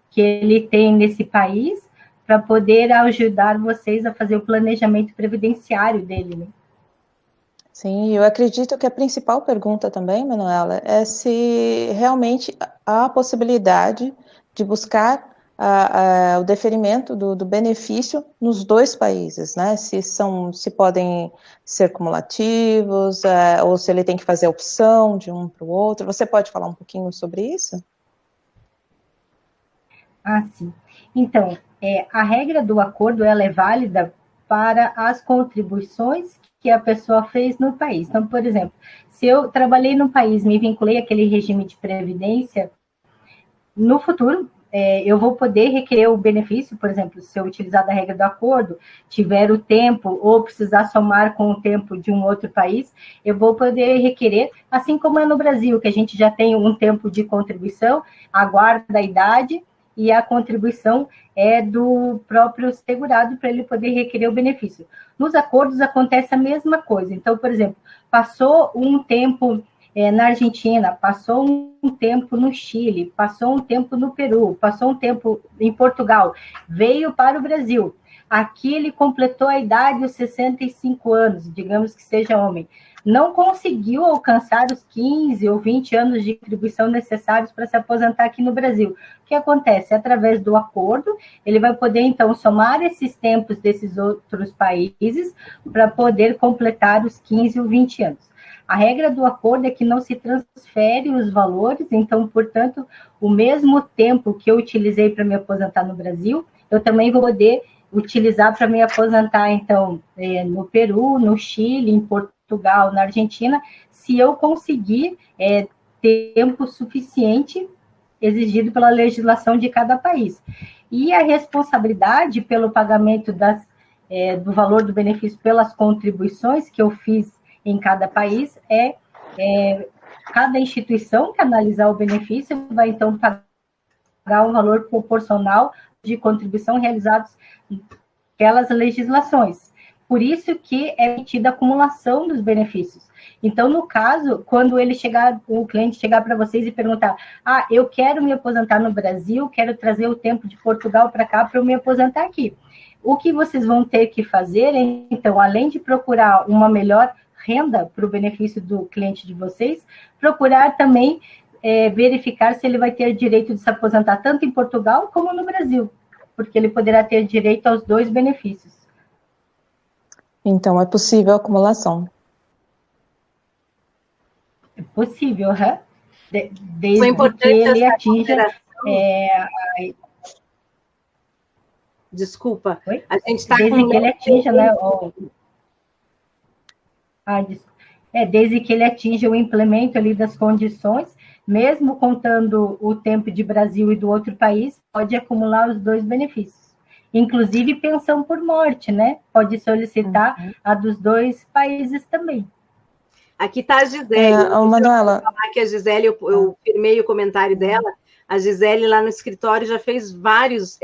que ele tem nesse país, para poder ajudar vocês a fazer o planejamento previdenciário dele, né?
Sim, eu acredito que a principal pergunta também, Manuela, é se realmente há a possibilidade de buscar o deferimento do benefício nos dois países, né? Se podem ser cumulativos, ou se ele tem que fazer a opção de um para o outro. Você pode falar um pouquinho sobre isso?
Ah, sim. Então, a regra do acordo, ela é válida para as contribuições que a pessoa fez no país. Então, por exemplo, se eu trabalhei no país, me vinculei àquele regime de previdência, no futuro, eu vou poder requerer o benefício, por exemplo, se eu utilizar da regra do acordo, tiver o tempo, ou precisar somar com o tempo de um outro país, eu vou poder requerer, assim como é no Brasil, que a gente já tem um tempo de contribuição, a guarda da idade, e a contribuição é do próprio segurado para ele poder requerer o benefício. Nos acordos acontece a mesma coisa. Então, por exemplo, passou um tempo na Argentina, passou um tempo no Chile, passou um tempo no Peru, passou um tempo em Portugal, veio para o Brasil. Aqui ele completou a idade os 65 anos, digamos que seja homem. Não conseguiu alcançar os 15 ou 20 anos de contribuição necessários para se aposentar aqui no Brasil. O que acontece? Através do acordo, ele vai poder, então, somar esses tempos desses outros países para poder completar os 15 ou 20 anos. A regra do acordo é que não se transfere os valores, então, portanto, o mesmo tempo que eu utilizei para me aposentar no Brasil, eu também vou poder utilizar para me aposentar, então, no Peru, no Chile, em Portugal, na Argentina, se eu conseguir tempo suficiente exigido pela legislação de cada país. E a responsabilidade pelo pagamento do valor do benefício pelas contribuições que eu fiz em cada país cada instituição que analisar o benefício vai, então, pagar um valor proporcional de contribuição realizados aquelas legislações. Por isso que é emitida a acumulação dos benefícios. Então, no caso, quando o cliente chegar para vocês e perguntar, eu quero me aposentar no Brasil, quero trazer o tempo de Portugal para cá para eu me aposentar aqui. O que vocês vão ter que fazer, então, além de procurar uma melhor renda para o benefício do cliente de vocês, procurar também verificar se ele vai ter direito de se aposentar tanto em Portugal como no Brasil, porque ele poderá ter direito aos dois benefícios.
Então, é possível a acumulação.
É possível, desde que ele atinja...
Desculpa,
Oi?
A gente está
desde que ele atinja, né? Desde que ele atinja o implemento ali das condições, mesmo contando o tempo de Brasil e do outro país, pode acumular os dois benefícios. Inclusive pensão por morte, né? Pode solicitar a dos dois países também.
Aqui está a Gisele.
Manuela.
Que a Gisele, eu firmei o comentário dela. A Gisele, lá no escritório, já fez vários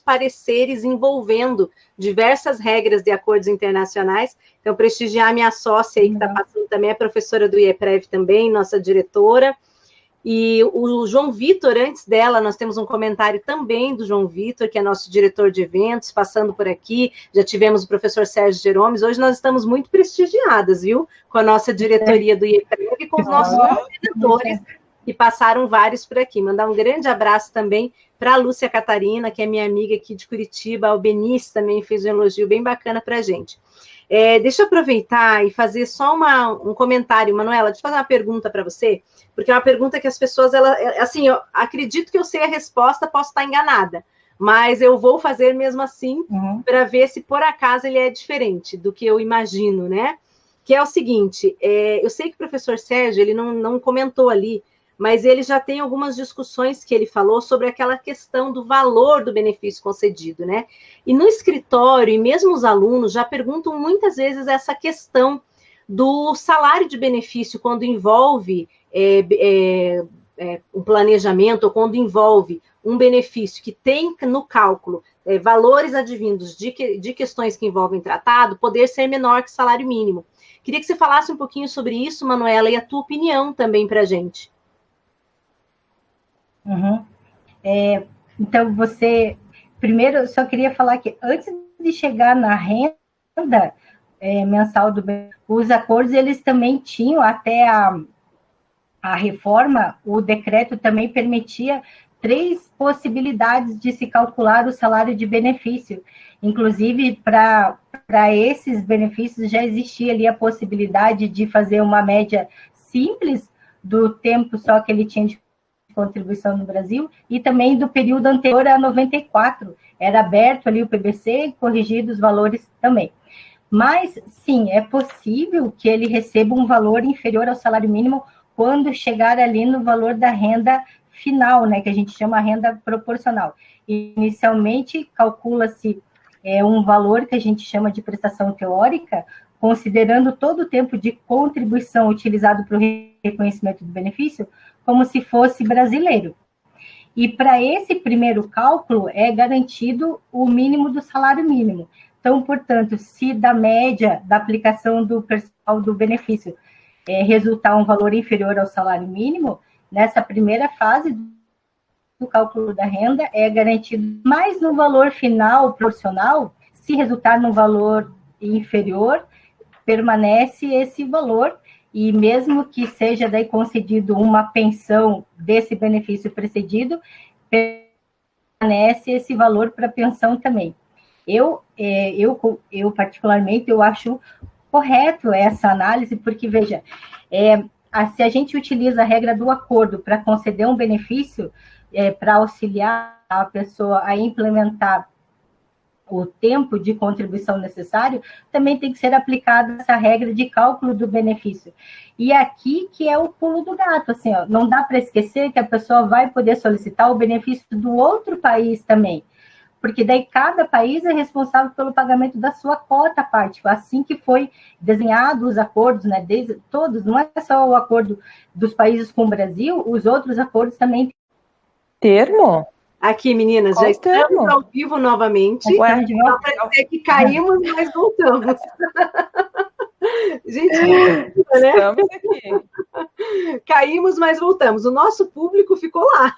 pareceres envolvendo diversas regras de acordos internacionais. Então, prestigiar a minha sócia aí, que está passando também, é professora do IEPREV também, nossa diretora. E o João Vitor, antes dela, nós temos um comentário também do João Vitor, que é nosso diretor de eventos, passando por aqui. Já tivemos o professor Sérgio Jeromes. Hoje nós estamos muito prestigiadas, viu? Com a nossa diretoria do IEPREV e com os nossos diretores, que passaram vários por aqui. Mandar um grande abraço também para a Lúcia Catarina, que é minha amiga aqui de Curitiba. O Benício também fez um elogio bem bacana para a gente. Deixa eu aproveitar e fazer só um comentário. Manuela, deixa eu fazer uma pergunta para você, porque é uma pergunta que as pessoas, assim, eu acredito que eu sei a resposta, posso estar enganada, mas eu vou fazer mesmo assim, para ver se por acaso ele é diferente do que eu imagino, né? Que é o seguinte, eu sei que o professor Sérgio, ele não comentou ali, mas ele já tem algumas discussões que ele falou sobre aquela questão do valor do benefício concedido, né? E no escritório, e mesmo os alunos já perguntam muitas vezes essa questão do salário de benefício quando envolve um planejamento, ou quando envolve um benefício que tem no cálculo valores advindos de questões que envolvem tratado, poder ser menor que o salário mínimo. Queria que você falasse um pouquinho sobre isso, Manuela, e a tua opinião também para a gente.
Então, primeiro, eu só queria falar que antes de chegar na renda mensal os acordos, eles também tinham, até a reforma, o decreto também permitia 3 possibilidades de se calcular o salário de benefício. Inclusive, para esses benefícios já existia ali a possibilidade de fazer uma média simples do tempo só que ele tinha de contribuição no Brasil, e também do período anterior a 94. Era aberto ali o PBC e corrigido os valores também. Mas, sim, é possível que ele receba um valor inferior ao salário mínimo quando chegar ali no valor da renda final, né, que a gente chama renda proporcional. Inicialmente, calcula-se um valor que a gente chama de prestação teórica, considerando todo o tempo de contribuição utilizado para o reconhecimento do benefício, como se fosse brasileiro. E para esse primeiro cálculo é garantido o mínimo do salário mínimo. Então, portanto, se da média da aplicação do percentual do benefício resultar um valor inferior ao salário mínimo, nessa primeira fase do cálculo da renda é garantido, mas no valor final proporcional, se resultar num valor inferior, permanece esse valor, e mesmo que seja daí concedido uma pensão desse benefício precedido, permanece esse valor para a pensão também. Eu particularmente, eu acho correto essa análise, porque, veja, se a gente utiliza a regra do acordo para conceder um benefício, para auxiliar a pessoa a implementar o tempo de contribuição necessário, também tem que ser aplicada essa regra de cálculo do benefício. E aqui que é o pulo do gato, assim, ó, não dá para esquecer que a pessoa vai poder solicitar o benefício do outro país também, porque daí cada país é responsável pelo pagamento da sua cota à parte. Assim que foi desenhado os acordos, né, desde todos, não é só o acordo dos países com o Brasil, os outros acordos também.
Termo?
Aqui, meninas, já estamos ao vivo novamente. Só para dizer que caímos, mas voltamos. Gente, né?
Estamos aqui.
Caímos, mas voltamos. O nosso público ficou lá.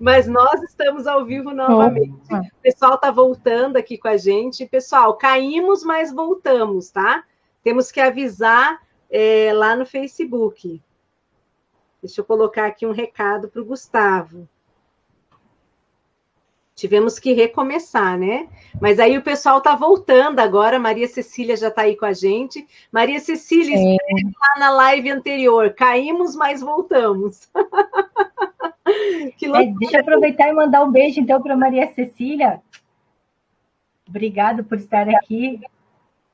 Mas nós estamos ao vivo novamente. O pessoal está voltando aqui com a gente. Pessoal, caímos, mas voltamos, tá? Temos que avisar lá no Facebook. Deixa eu colocar aqui um recado para o Gustavo. Tivemos que recomeçar, né? Mas aí o pessoal está voltando agora. Maria Cecília já está aí com a gente. Maria Cecília, escreve lá na live anterior. Caímos, mas voltamos.
Deixa eu aproveitar e mandar um beijo, então, para Maria Cecília. Obrigado por estar aqui.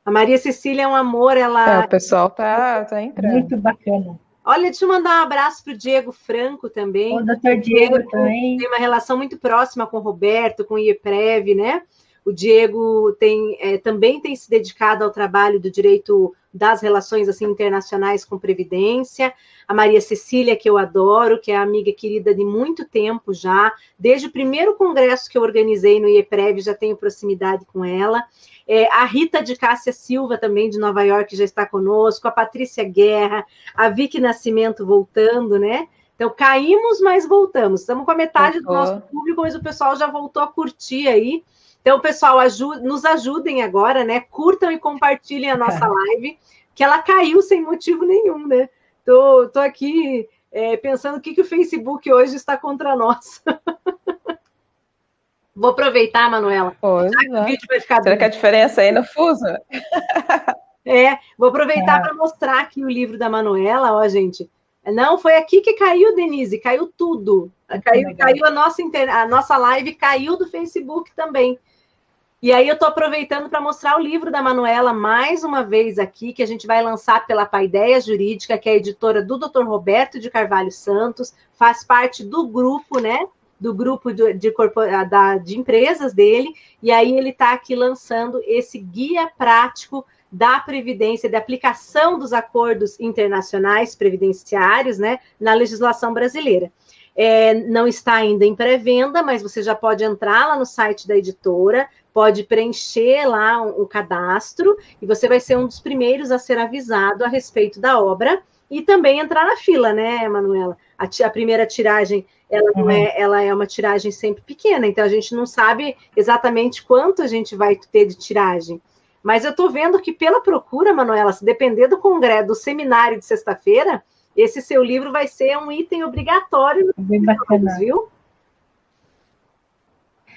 A Maria Cecília é um amor. Ela...
o pessoal tá entrando.
Muito bacana.
Olha, deixa eu mandar um abraço para o Diego Franco também.
O doutor Diego também.
Tem uma relação muito próxima com o Roberto, com o IEPREV, né? O Diego também tem se dedicado ao trabalho do direito das relações assim, internacionais com Previdência. A Maria Cecília, que eu adoro, que é amiga querida de muito tempo já. Desde o primeiro congresso que eu organizei no IEPREV, já tenho proximidade com ela. A Rita de Cássia Silva, também de Nova York, já está conosco. A Patrícia Guerra, a Vicky Nascimento voltando, né? Então, caímos, mas voltamos. Estamos com a metade do nosso público, mas o pessoal já voltou a curtir aí. Então, pessoal, nos ajudem agora, né? Curtam e compartilhem a nossa live, que ela caiu sem motivo nenhum, né? Tô aqui pensando o que o Facebook hoje está contra nós. Vou aproveitar, Manuela.
O vídeo vai ficar. Será que a diferença aí no fuso?
Vou aproveitar para mostrar aqui o livro da Manuela, ó, gente. Não, foi aqui que caiu, Denise, caiu tudo. Caiu a nossa live, caiu do Facebook também. E aí eu estou aproveitando para mostrar o livro da Manuela mais uma vez aqui, que a gente vai lançar pela Paideia Jurídica, que é a editora do Dr. Roberto de Carvalho Santos, faz parte do grupo, né? Do grupo de empresas dele, e aí ele está aqui lançando esse guia prático da Previdência, da aplicação dos acordos internacionais previdenciários, né, na legislação brasileira. Não está ainda em pré-venda, mas você já pode entrar lá no site da editora, pode preencher lá o cadastro, e você vai ser um dos primeiros a ser avisado a respeito da obra, e também entrar na fila, né, Manuela? A primeira tiragem, ela é uma tiragem sempre pequena, então a gente não sabe exatamente quanto a gente vai ter de tiragem. Mas eu estou vendo que pela procura, Manuela, se depender do congresso, do seminário de sexta-feira, esse seu livro vai ser um item obrigatório,
bem bacana,
viu?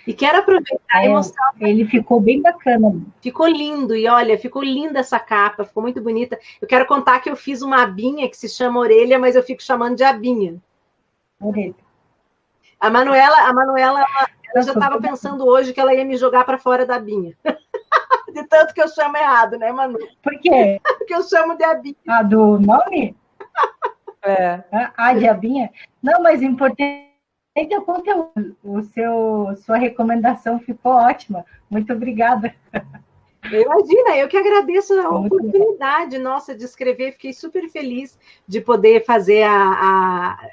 E quero aproveitar e mostrar.
Ele ficou bem bacana.
Ficou lindo, e olha, ficou linda essa capa, ficou muito bonita. Eu quero contar que eu fiz uma abinha que se chama orelha, mas eu fico chamando de abinha.
Orelha.
A Manuela ela já estava pensando hoje que ela ia me jogar para fora da abinha. De tanto que eu chamo errado, né, Manu?
Por quê?
Porque eu chamo de abinha.
Ah, do nome?
É.
De abinha? Não, mas importante é o conteúdo. Sua recomendação ficou ótima. Muito obrigada.
Imagina, eu que agradeço a oportunidade nossa de escrever, fiquei super feliz de poder fazer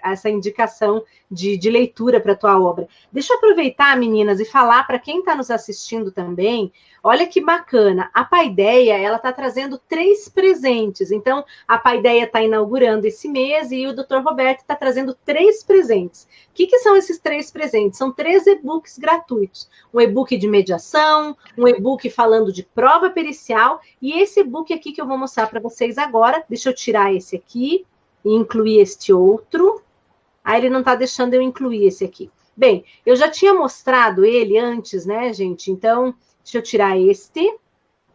essa indicação de leitura para a tua obra. Deixa eu aproveitar, meninas, e falar para quem está nos assistindo também, olha que bacana, a Paideia, ela está trazendo 3 presentes, então a Paideia está inaugurando esse mês e o Dr. Roberto está trazendo 3 presentes. O que são esses 3 presentes? São 3 e-books gratuitos, um e-book de mediação, um e-book falando de prova pericial, e esse e-book aqui que eu vou mostrar para vocês agora, deixa eu tirar esse aqui e incluir este outro. Ele não está deixando eu incluir esse aqui. Bem, eu já tinha mostrado ele antes, né, gente? Então, deixa eu tirar este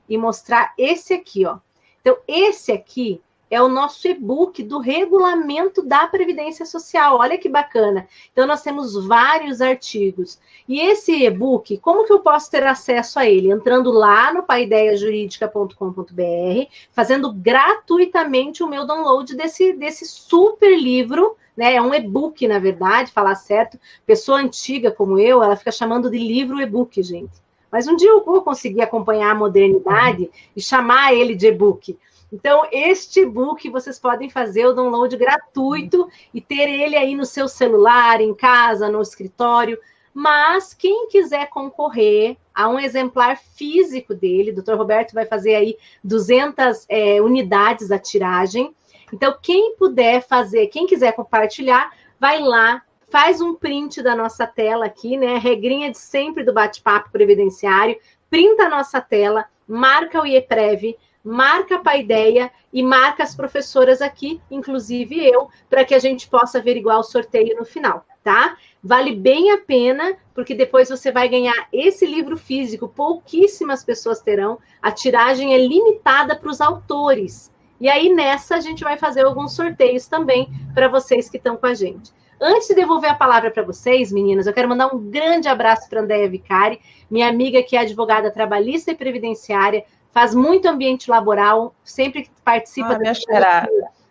e mostrar esse aqui, ó. Então, esse aqui é o nosso e-book do regulamento da Previdência Social. Olha que bacana. Então, nós temos vários artigos. E esse e-book, como que eu posso ter acesso a ele? Entrando lá no paideiajuridica.com.br, fazendo gratuitamente o meu download desse super livro, né? É um e-book, na verdade, falar certo. Pessoa antiga como eu, ela fica chamando de livro e-book, gente. Mas um dia eu vou conseguir acompanhar a modernidade e chamar ele de e-book. Então, este e-book vocês podem fazer o download gratuito e ter ele aí no seu celular, em casa, no escritório. Mas quem quiser concorrer a um exemplar físico dele, o Dr. Roberto vai fazer aí 200 unidades a tiragem. Então, quem puder fazer, quem quiser compartilhar, vai lá, faz um print da nossa tela aqui, né? Regrinha de sempre do bate-papo previdenciário, printa a nossa tela, marca o IEPREV, marca a Paideia e marca as professoras aqui, inclusive eu, para que a gente possa averiguar o sorteio no final, tá? Vale bem a pena, porque depois você vai ganhar esse livro físico, pouquíssimas pessoas terão, a tiragem é limitada para os autores. E aí, nessa, a gente vai fazer alguns sorteios também para vocês que estão com a gente. Antes de devolver a palavra para vocês, meninas, eu quero mandar um grande abraço para a Andréia Vicari, minha amiga que é advogada trabalhista e previdenciária, faz muito ambiente laboral, sempre que participa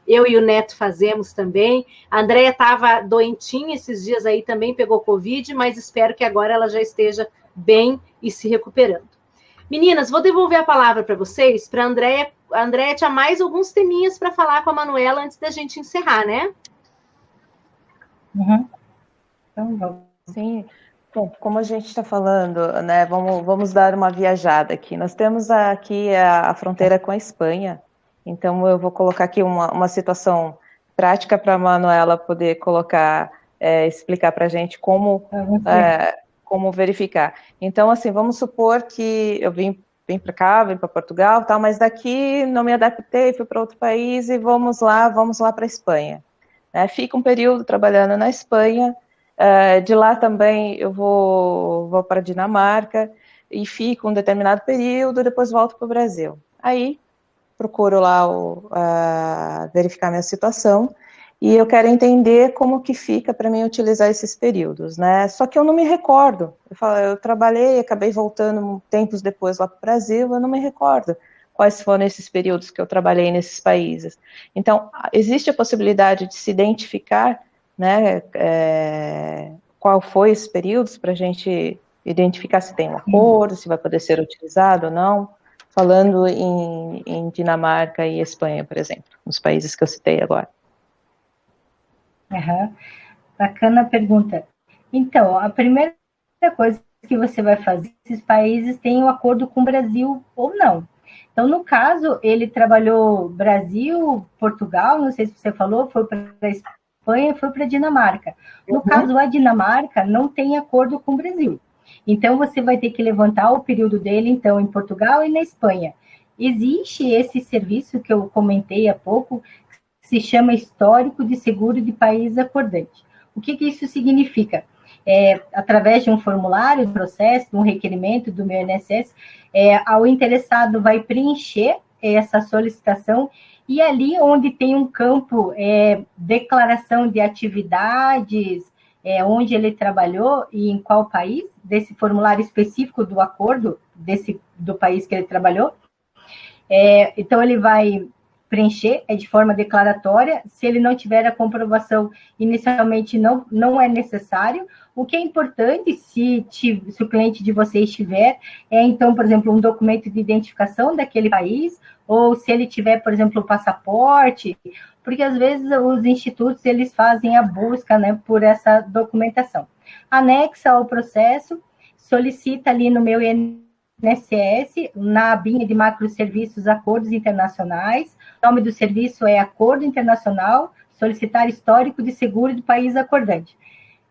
eu e o Neto fazemos também. A Andréia estava doentinha esses dias aí, também pegou Covid, mas espero que agora ela já esteja bem e se recuperando. Meninas, vou devolver a palavra para vocês, para a Andréia. A Andréia tinha mais alguns teminhas para falar com a Manuela antes da gente encerrar, né?
Uhum. Então, vamos.
Sim. Bom, como a gente está falando, né, vamos dar uma viajada aqui. Nós temos aqui a fronteira com a Espanha, então eu vou colocar aqui uma situação prática para a Manuela poder explicar para a gente como verificar. Então, assim, vamos supor que eu vim para cá, vim para Portugal, tal, mas daqui não me adaptei, fui para outro país e vamos lá para a Espanha. Fico um período trabalhando na Espanha. De lá também eu vou para a Dinamarca e fico um determinado período, depois volto para o Brasil. Aí procuro lá verificar minha situação e eu quero entender como que fica para mim utilizar esses períodos, né? Só que eu não me recordo. Eu trabalhei, acabei voltando tempos depois lá para o Brasil, eu não me recordo quais foram esses períodos que eu trabalhei nesses países. Então, existe a possibilidade de se identificar, né, qual foi esses períodos, para a gente identificar se tem um acordo, se vai poder ser utilizado ou não, falando em Dinamarca e Espanha, por exemplo, nos países que eu citei agora.
Uhum. Bacana a pergunta. Então, a primeira coisa que você vai fazer, esses países têm um acordo com o Brasil ou não. Então, no caso, ele trabalhou Brasil, Portugal, não sei se você falou, foi para a Espanha, foi para a Dinamarca. No caso, a Dinamarca não tem acordo com o Brasil. Então, você vai ter que levantar o período dele, então, em Portugal e na Espanha. Existe esse serviço que eu comentei há pouco, que se chama Histórico de Seguro de País Acordante. O que isso significa? através de um formulário, de processo, de um requerimento do meu INSS, o interessado vai preencher essa solicitação e ali onde tem um campo, declaração de atividades, onde ele trabalhou e em qual país, desse formulário específico do acordo, do país que ele trabalhou. Então, ele vai preencher de forma declaratória. Se ele não tiver a comprovação, inicialmente não é necessário. O que é importante, se o cliente de vocês tiver, então, por exemplo, um documento de identificação daquele país, ou se ele tiver, por exemplo, o passaporte, porque às vezes os institutos eles fazem a busca, né, por essa documentação. Anexa ao processo, solicita ali no meu INSS, na abinha de macroserviços, acordos internacionais. O nome do serviço é Acordo Internacional, solicitar histórico de seguro do país acordante.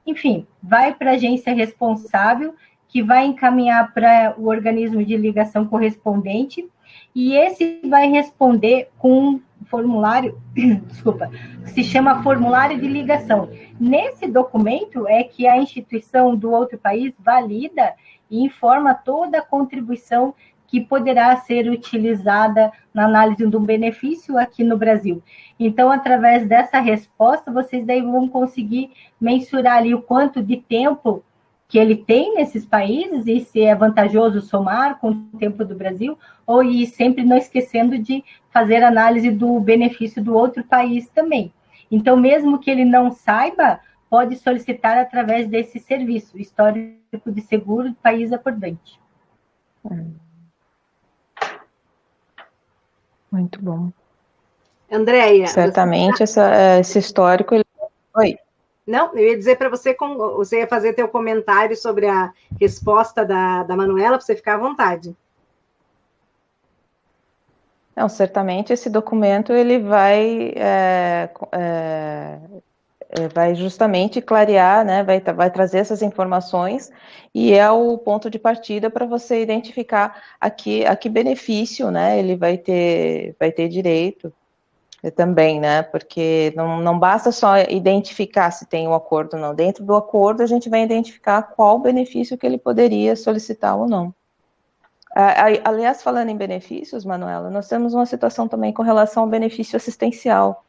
Enfim, vai para a agência responsável, que vai encaminhar para o organismo de ligação correspondente, e esse vai responder com um formulário, desculpa, que se chama formulário de ligação. Nesse documento é que a instituição do outro país valida e informa toda a contribuição que poderá ser utilizada na análise de um benefício aqui no Brasil. Então, através dessa resposta, vocês daí vão conseguir mensurar ali o quanto de tempo que ele tem nesses países e se é vantajoso somar com o tempo do Brasil, ou ir sempre não esquecendo de fazer análise do benefício do outro país também. Então, mesmo que ele não saiba, pode solicitar através desse serviço, histórico de seguro do país acordante.
Muito bom.
Andréia.
Certamente esse histórico... Oi.
Não, eu ia dizer para você, você ia fazer teu comentário sobre a resposta da Manuela, para você ficar à vontade.
Não, certamente esse documento ele vai justamente clarear, né, vai trazer essas informações e é o ponto de partida para você identificar a que benefício, né, ele vai ter direito também, né, porque não basta só identificar se tem um acordo ou não. Dentro do acordo a gente vai identificar qual benefício que ele poderia solicitar ou não. Aliás, falando em benefícios, Manuela, nós temos uma situação também com relação ao benefício assistencial,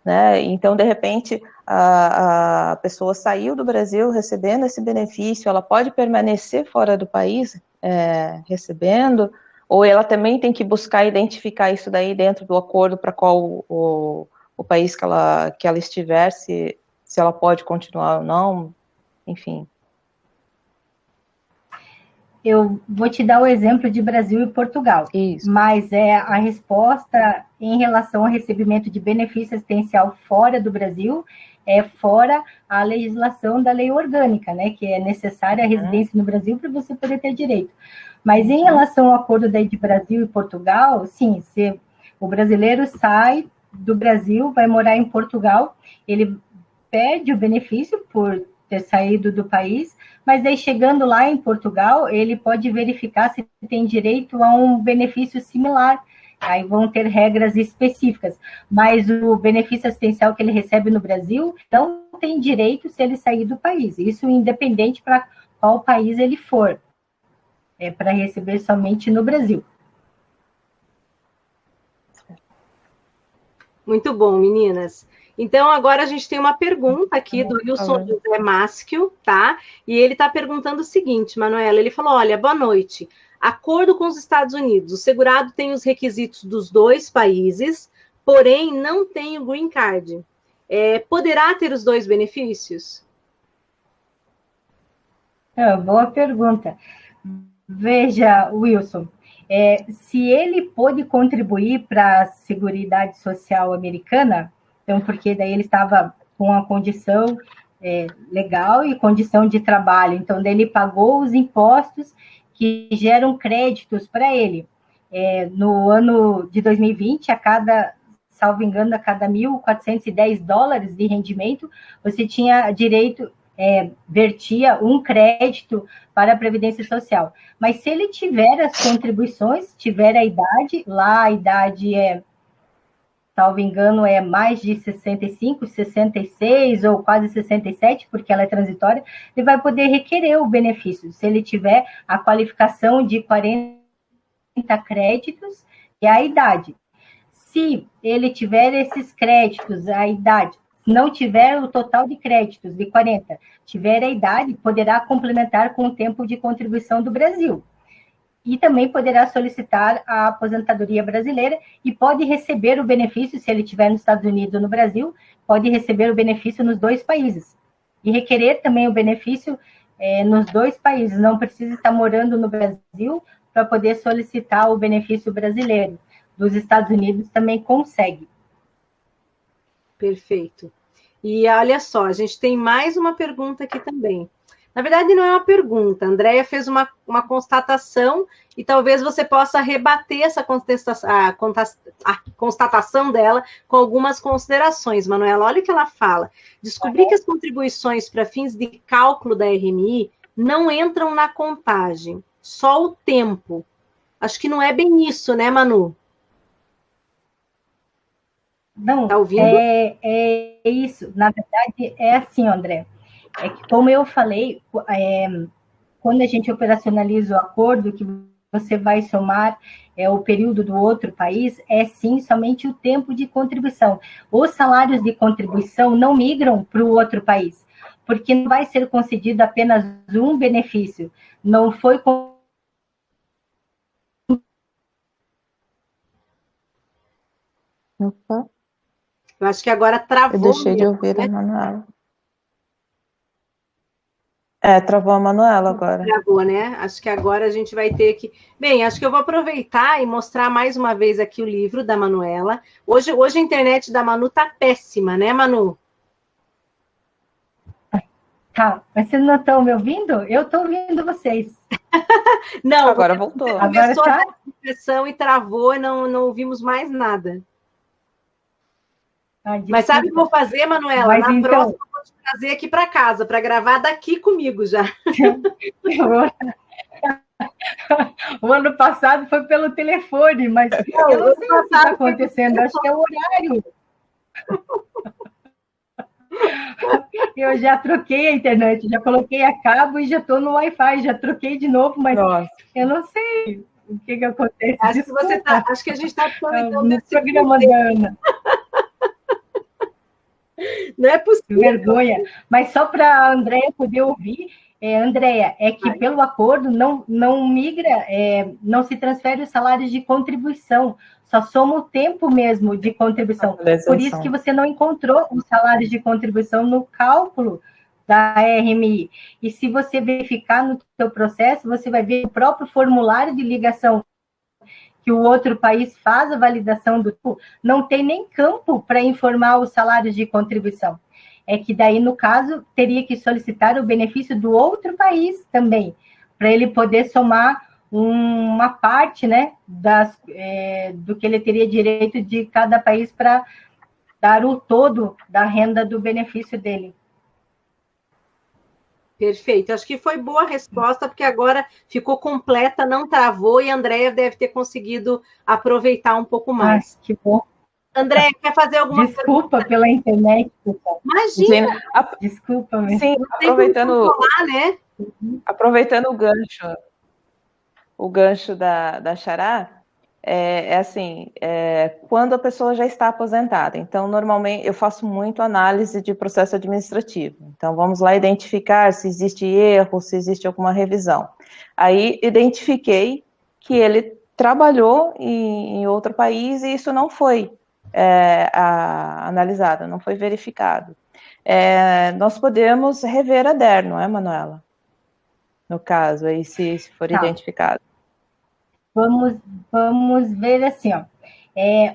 né? Então, de repente, a pessoa saiu do Brasil recebendo esse benefício, ela pode permanecer fora do país recebendo, ou ela também tem que buscar identificar isso daí dentro do acordo para qual o país que ela estiver, se ela pode continuar ou não, enfim.
Eu vou te dar o exemplo de Brasil e Portugal.
Isso.
Mas a resposta em relação ao recebimento de benefício assistencial fora do Brasil é fora a legislação da lei orgânica, né? Que é necessária a residência no Brasil para você poder ter direito. Mas em relação ao acordo de Brasil e Portugal, sim, se o brasileiro sai do Brasil, vai morar em Portugal, ele perde o benefício por ter saído do país, mas daí chegando lá em Portugal, ele pode verificar se tem direito a um benefício similar. Aí vão ter regras específicas, mas o benefício assistencial que ele recebe no Brasil não tem direito se ele sair do país. Isso independente para qual país ele for. É para receber somente no Brasil.
Muito bom, meninas. Então, agora a gente tem uma pergunta aqui do Wilson José Maschio, tá? E ele está perguntando o seguinte, Manuela, ele falou, olha, boa noite. Acordo com os Estados Unidos, o segurado tem os requisitos dos dois países, porém não tem o green card. Poderá ter os dois benefícios?
Boa pergunta. Veja, Wilson, se ele pôde contribuir para a Seguridade Social americana, então, porque daí ele estava com a condição legal e condição de trabalho, então daí ele pagou os impostos que geram créditos para ele. No ano de 2020, salvo engano, a cada $1.410 de rendimento, você tinha direito, vertia um crédito para a Previdência Social. Mas se ele tiver as contribuições, tiver a idade, lá a idade salvo engano, é mais de 65, 66 ou quase 67, porque ela é transitória, ele vai poder requerer o benefício, se ele tiver a qualificação de 40 créditos e a idade. Se ele tiver esses créditos, a idade, não tiver o total de créditos de 40, tiver a idade, poderá complementar com o tempo de contribuição do Brasil. E também poderá solicitar a aposentadoria brasileira e pode receber o benefício, se ele estiver nos Estados Unidos ou no Brasil, pode receber o benefício nos 2 países. E requerer também o benefício nos 2 países, não precisa estar morando no Brasil para poder solicitar o benefício brasileiro. Dos Estados Unidos também consegue.
Perfeito. E olha só, a gente tem mais uma pergunta aqui também. Na verdade, não é uma pergunta. A Andréia fez uma constatação e talvez você possa rebater essa constatação dela com algumas considerações. Manuela, olha o que ela fala. Descobri que as contribuições para fins de cálculo da RMI não entram na contagem, só o tempo. Acho que não é bem isso, né, Manu?
Não, tá ouvindo? É isso. Na verdade, é assim, André. É que, como eu falei, quando a gente operacionaliza o acordo, que você vai somar o período do outro país, é sim somente o tempo de contribuição. Os salários de contribuição não migram para o outro país, porque não vai ser concedido apenas um benefício. Não foi
Opa.
Eu acho que agora travou.
Eu deixei de ouvir, né, a Manuela. Travou a Manuela agora.
Travou, né? Acho que agora a gente vai ter que... Bem, acho que eu vou aproveitar e mostrar mais uma vez aqui o livro da Manuela. Hoje a internet da Manu tá péssima, né, Manu?
Tá, mas vocês não estão me ouvindo? Eu estou ouvindo vocês.
Não,
agora voltou.
Começou a impressão e travou e não ouvimos mais nada. Mas sabe o que eu vou fazer, Manuela?
Mas
na
então...
próxima eu vou te trazer aqui para casa, para gravar daqui comigo já.
O ano passado foi pelo telefone, mas eu não sei o que está acontecendo, acho que é o horário. Eu já troquei a internet, já coloquei a cabo e já estou no Wi-Fi, já troquei de novo, mas eu não sei o que acontece.
Acho que a gente está aproveitando
desse programa da Ana.
Não é possível.
Vergonha. Mas só para a Andréia poder ouvir, Andréia, é que pelo acordo não migra, não se transfere os salários de contribuição, só soma o tempo mesmo de contribuição. Por isso que você não encontrou os salários de contribuição no cálculo da RMI. E se você verificar no seu processo, você vai ver o próprio formulário de ligação que o outro país faz a validação do não tem nem campo para informar os salários de contribuição. É que daí, no caso, teria que solicitar o benefício do outro país também, para ele poder somar uma parte, né, do que ele teria direito de cada país para dar o todo da renda do benefício dele.
Perfeito, acho que foi boa a resposta, porque agora ficou completa, não travou, e a Andréia deve ter conseguido aproveitar um pouco mais.
Que bom.
Andréia, quer fazer alguma
Desculpa pergunta? Pela internet, pessoal.
Imagina.
Desculpa mesmo.
Sim, aproveitando o gancho da Xará, quando a pessoa já está aposentada. Então, normalmente, eu faço muito análise de processo administrativo. Então, vamos lá identificar se existe erro, se existe alguma revisão. Aí, identifiquei que ele trabalhou em outro país e isso não foi analisado, não foi verificado. Nós podemos rever a DER, não é, Manuela? No caso, aí, se for identificado.
Vamos ver assim, ó.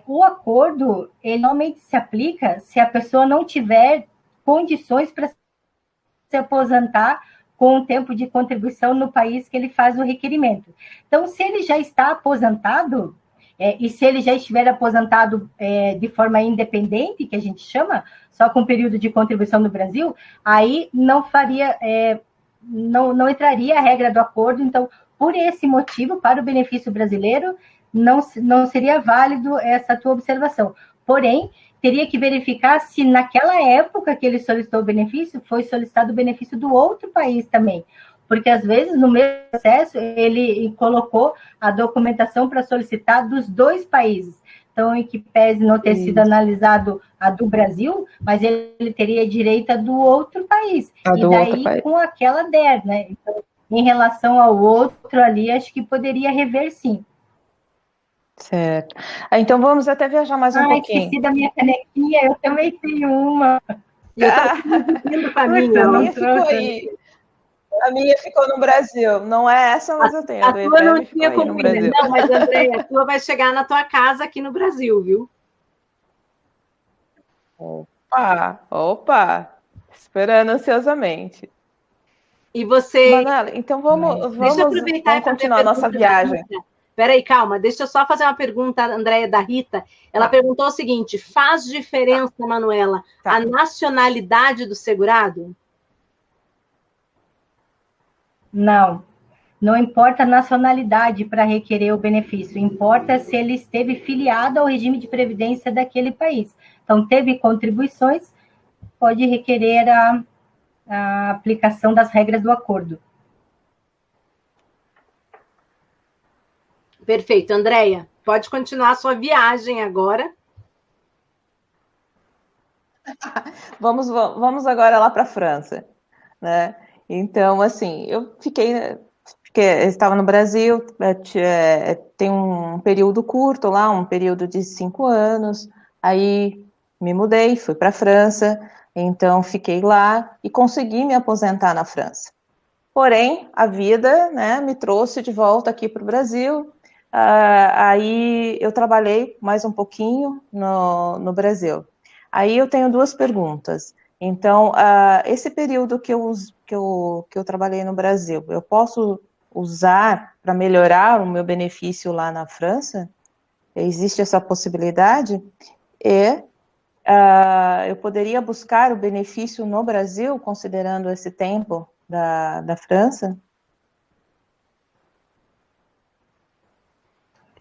O acordo, ele normalmente se aplica se a pessoa não tiver condições para se aposentar com o tempo de contribuição no país que ele faz o requerimento. Então, se ele já está aposentado, e se ele já estiver aposentado de forma independente, que a gente chama, só com período de contribuição no Brasil, aí não faria, não entraria a regra do acordo. Então, por esse motivo, para o benefício brasileiro, não seria válido essa tua observação. Porém, teria que verificar se naquela época que ele solicitou o benefício, foi solicitado o benefício do outro país também. Porque, às vezes, no mesmo processo, ele colocou a documentação para solicitar dos dois países. Então, em que pese não ter sido analisado a do Brasil, mas ele teria direito a do outro país. E daí, com aquela DER, né? Então, em relação ao outro ali, acho que poderia rever, sim.
Certo. Então, vamos até viajar mais um pouquinho.
Esqueci da minha canequinha, eu também tenho uma.
E eu tô indo com a minha.
A minha ficou aí. A minha ficou no Brasil. Não é essa, mas eu tenho.
A tua não tinha como ir. Não, mas, Andréia, a tua vai chegar na tua casa aqui no Brasil, viu?
Opa! Esperando ansiosamente.
E você...
Manuela, então vamos continuar a nossa viagem.
Peraí, calma, deixa eu só fazer uma pergunta, Andréia, da Rita. Ela perguntou o seguinte: faz diferença, Manuela, a nacionalidade do segurado?
Não importa a nacionalidade para requerer o benefício, importa se ele esteve filiado ao regime de previdência daquele país. Então, teve contribuições, pode requerer a aplicação das regras do acordo.
Perfeito, Andréia, pode continuar a sua viagem agora.
Vamos agora lá para a França, né? Então, assim, eu estava no Brasil, tem um período curto lá, um período de 5 anos, aí me mudei, fui para a França, então fiquei lá e consegui me aposentar na França. Porém, a vida, né, me trouxe de volta aqui para o Brasil. Aí eu trabalhei mais um pouquinho no Brasil. Aí eu tenho 2 perguntas. Então, esse período que eu trabalhei no Brasil, eu posso usar para melhorar o meu benefício lá na França? Existe essa possibilidade? E eu poderia buscar o benefício no Brasil, considerando esse tempo da França?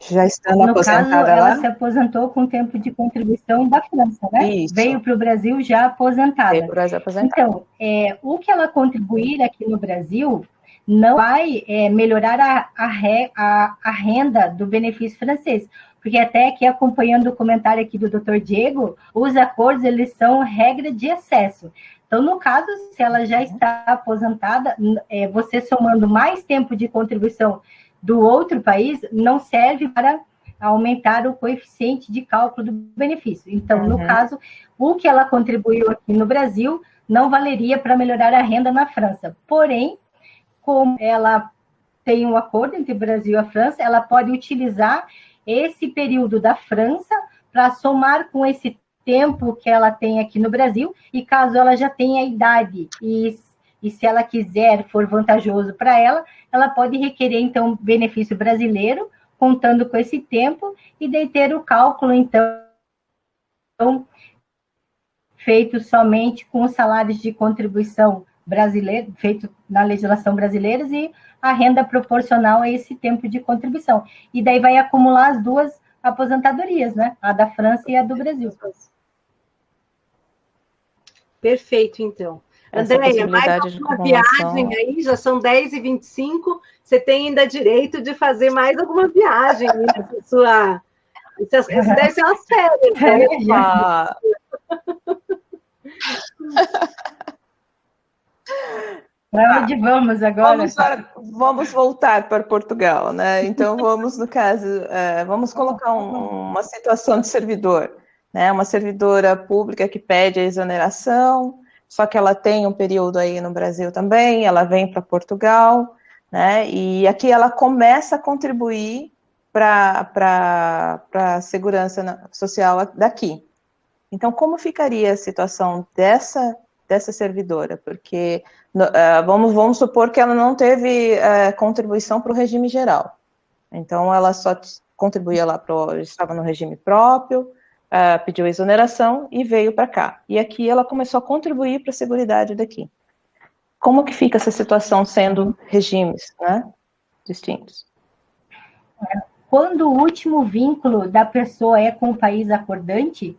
Já estando aposentada
lá? No caso, ela
lá?
se aposentou com tempo de contribuição da França, né?
Isso.
Veio para o Brasil já aposentada.
Veio para o Brasil aposentada.
Então, o que ela contribuir aqui no Brasil não vai melhorar a renda do benefício francês. Porque até aqui, acompanhando o comentário aqui do Dr. Diego, os acordos, eles são regra de excesso. Então, no caso, se ela já está aposentada, você somando mais tempo de contribuição do outro país, não serve para aumentar o coeficiente de cálculo do benefício. Então, no caso, o que ela contribuiu aqui no Brasil não valeria para melhorar a renda na França. Porém, como ela tem um acordo entre o Brasil e a França, ela pode utilizar esse período da França para somar com esse tempo que ela tem aqui no Brasil, e caso ela já tenha idade e se ela quiser, for vantajoso para ela, ela pode requerer, então, benefício brasileiro, contando com esse tempo, e daí ter o cálculo, então, feito somente com os salários de contribuição brasileiro, feito na legislação brasileira, e a renda proporcional a esse tempo de contribuição. E daí vai acumular as 2 aposentadorias, né? A da França e a do Brasil.
Perfeito, então. Andréia, mais uma viagem aí, já são 10h25, você tem ainda direito de fazer mais alguma viagem nessa sua... Isso deve ser umas férias, né?
Para onde vamos agora?
Vamos voltar para Portugal, né? Então, no caso, vamos colocar uma situação de servidor, né? Uma servidora pública que pede a exoneração, só que ela tem um período aí no Brasil também, ela vem para Portugal, né? E aqui ela começa a contribuir para a segurança social daqui. Então, como ficaria a situação dessa servidora? Porque vamos supor que ela não teve contribuição para o regime geral. Então, ela só contribuía lá, estava no regime próprio, pediu exoneração e veio para cá. E aqui ela começou a contribuir para a seguridade daqui. Como que fica essa situação sendo regimes, né, distintos?
quando o último vínculo da pessoa é com o país acordante,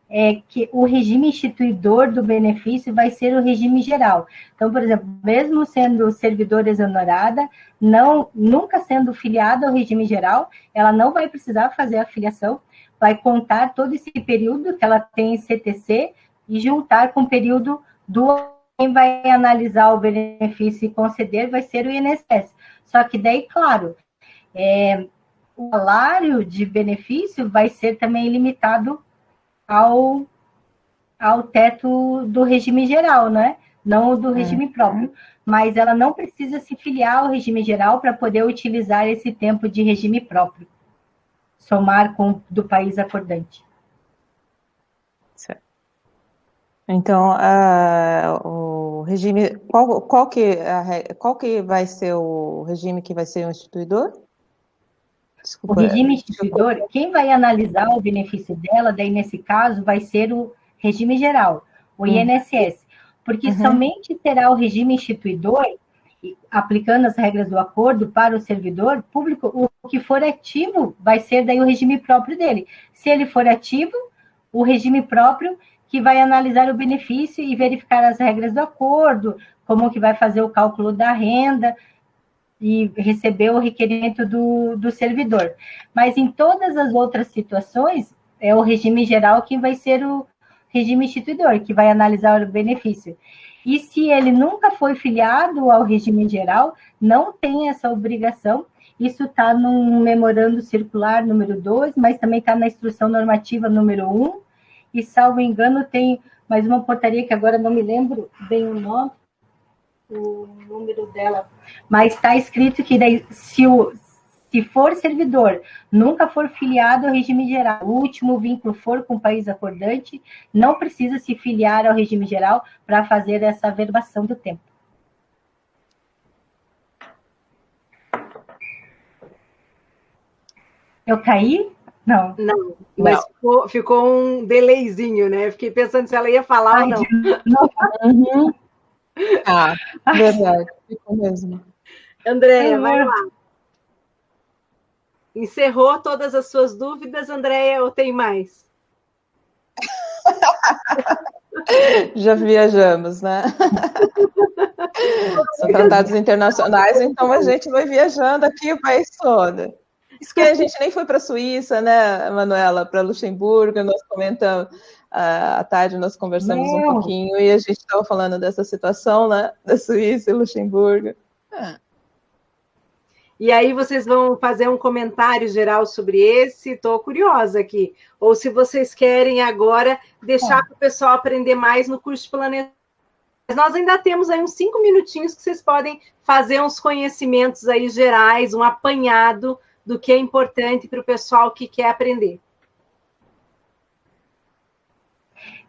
é que o regime instituidor do benefício vai ser o regime geral. Então, por exemplo, mesmo sendo servidora exonerada, nunca sendo filiada ao regime geral, ela não vai precisar fazer a filiação, vai contar todo esse período que ela tem em CTC e juntar com o período quem vai analisar o benefício e conceder vai ser o INSS. Só que daí, claro, o salário de benefício vai ser também limitado ao teto do regime geral, né? Não do regime próprio. Mas ela não precisa se filiar ao regime geral para poder utilizar esse tempo de regime próprio. Somar com do país acordante.
Certo. Então, o regime, qual que vai ser o regime que vai ser o instituidor?
Desculpa, o regime instituidor, quem vai analisar o benefício dela, daí nesse caso, vai ser o regime geral, o INSS, porque somente será o regime instituidor, aplicando as regras do acordo para o servidor público, o que for ativo vai ser daí o regime próprio dele. Se ele for ativo, o regime próprio que vai analisar o benefício e verificar as regras do acordo, como que vai fazer o cálculo da renda, e receber o requerimento do servidor. Mas em todas as outras situações, é o regime geral que vai ser o regime instituidor, que vai analisar o benefício. E se ele nunca foi filiado ao regime geral, não tem essa obrigação. Isso está no memorando circular número 2, mas também está na instrução normativa número 1, e, salvo engano, tem mais uma portaria que agora não me lembro bem o nome, o número dela, mas está escrito que daí, se for servidor, nunca for filiado ao regime geral, o último vínculo for com o país acordante, não precisa se filiar ao regime geral para fazer essa averbação do tempo. Eu caí? Não.
Não, mas ficou um delayzinho, né? Fiquei pensando se ela ia falar ou não.
Verdade, ficou mesmo.
Andréia, vai lá. Encerrou todas as suas dúvidas, Andréia, ou tem mais?
Já viajamos, né? São tratados internacionais, então a gente vai viajando aqui o país todo. Isso que a gente nem foi para a Suíça, né, Manuela? Para Luxemburgo, nós comentamos, à tarde nós conversamos um pouquinho e a gente estava falando dessa situação, né, da Suíça e Luxemburgo.
E aí vocês vão fazer um comentário geral sobre esse? Estou curiosa aqui. Ou se vocês querem agora deixar para o pessoal aprender mais no curso de planejamento. Mas nós ainda temos aí uns 5 minutinhos que vocês podem fazer uns conhecimentos aí gerais, um apanhado do que é importante para o pessoal que quer aprender.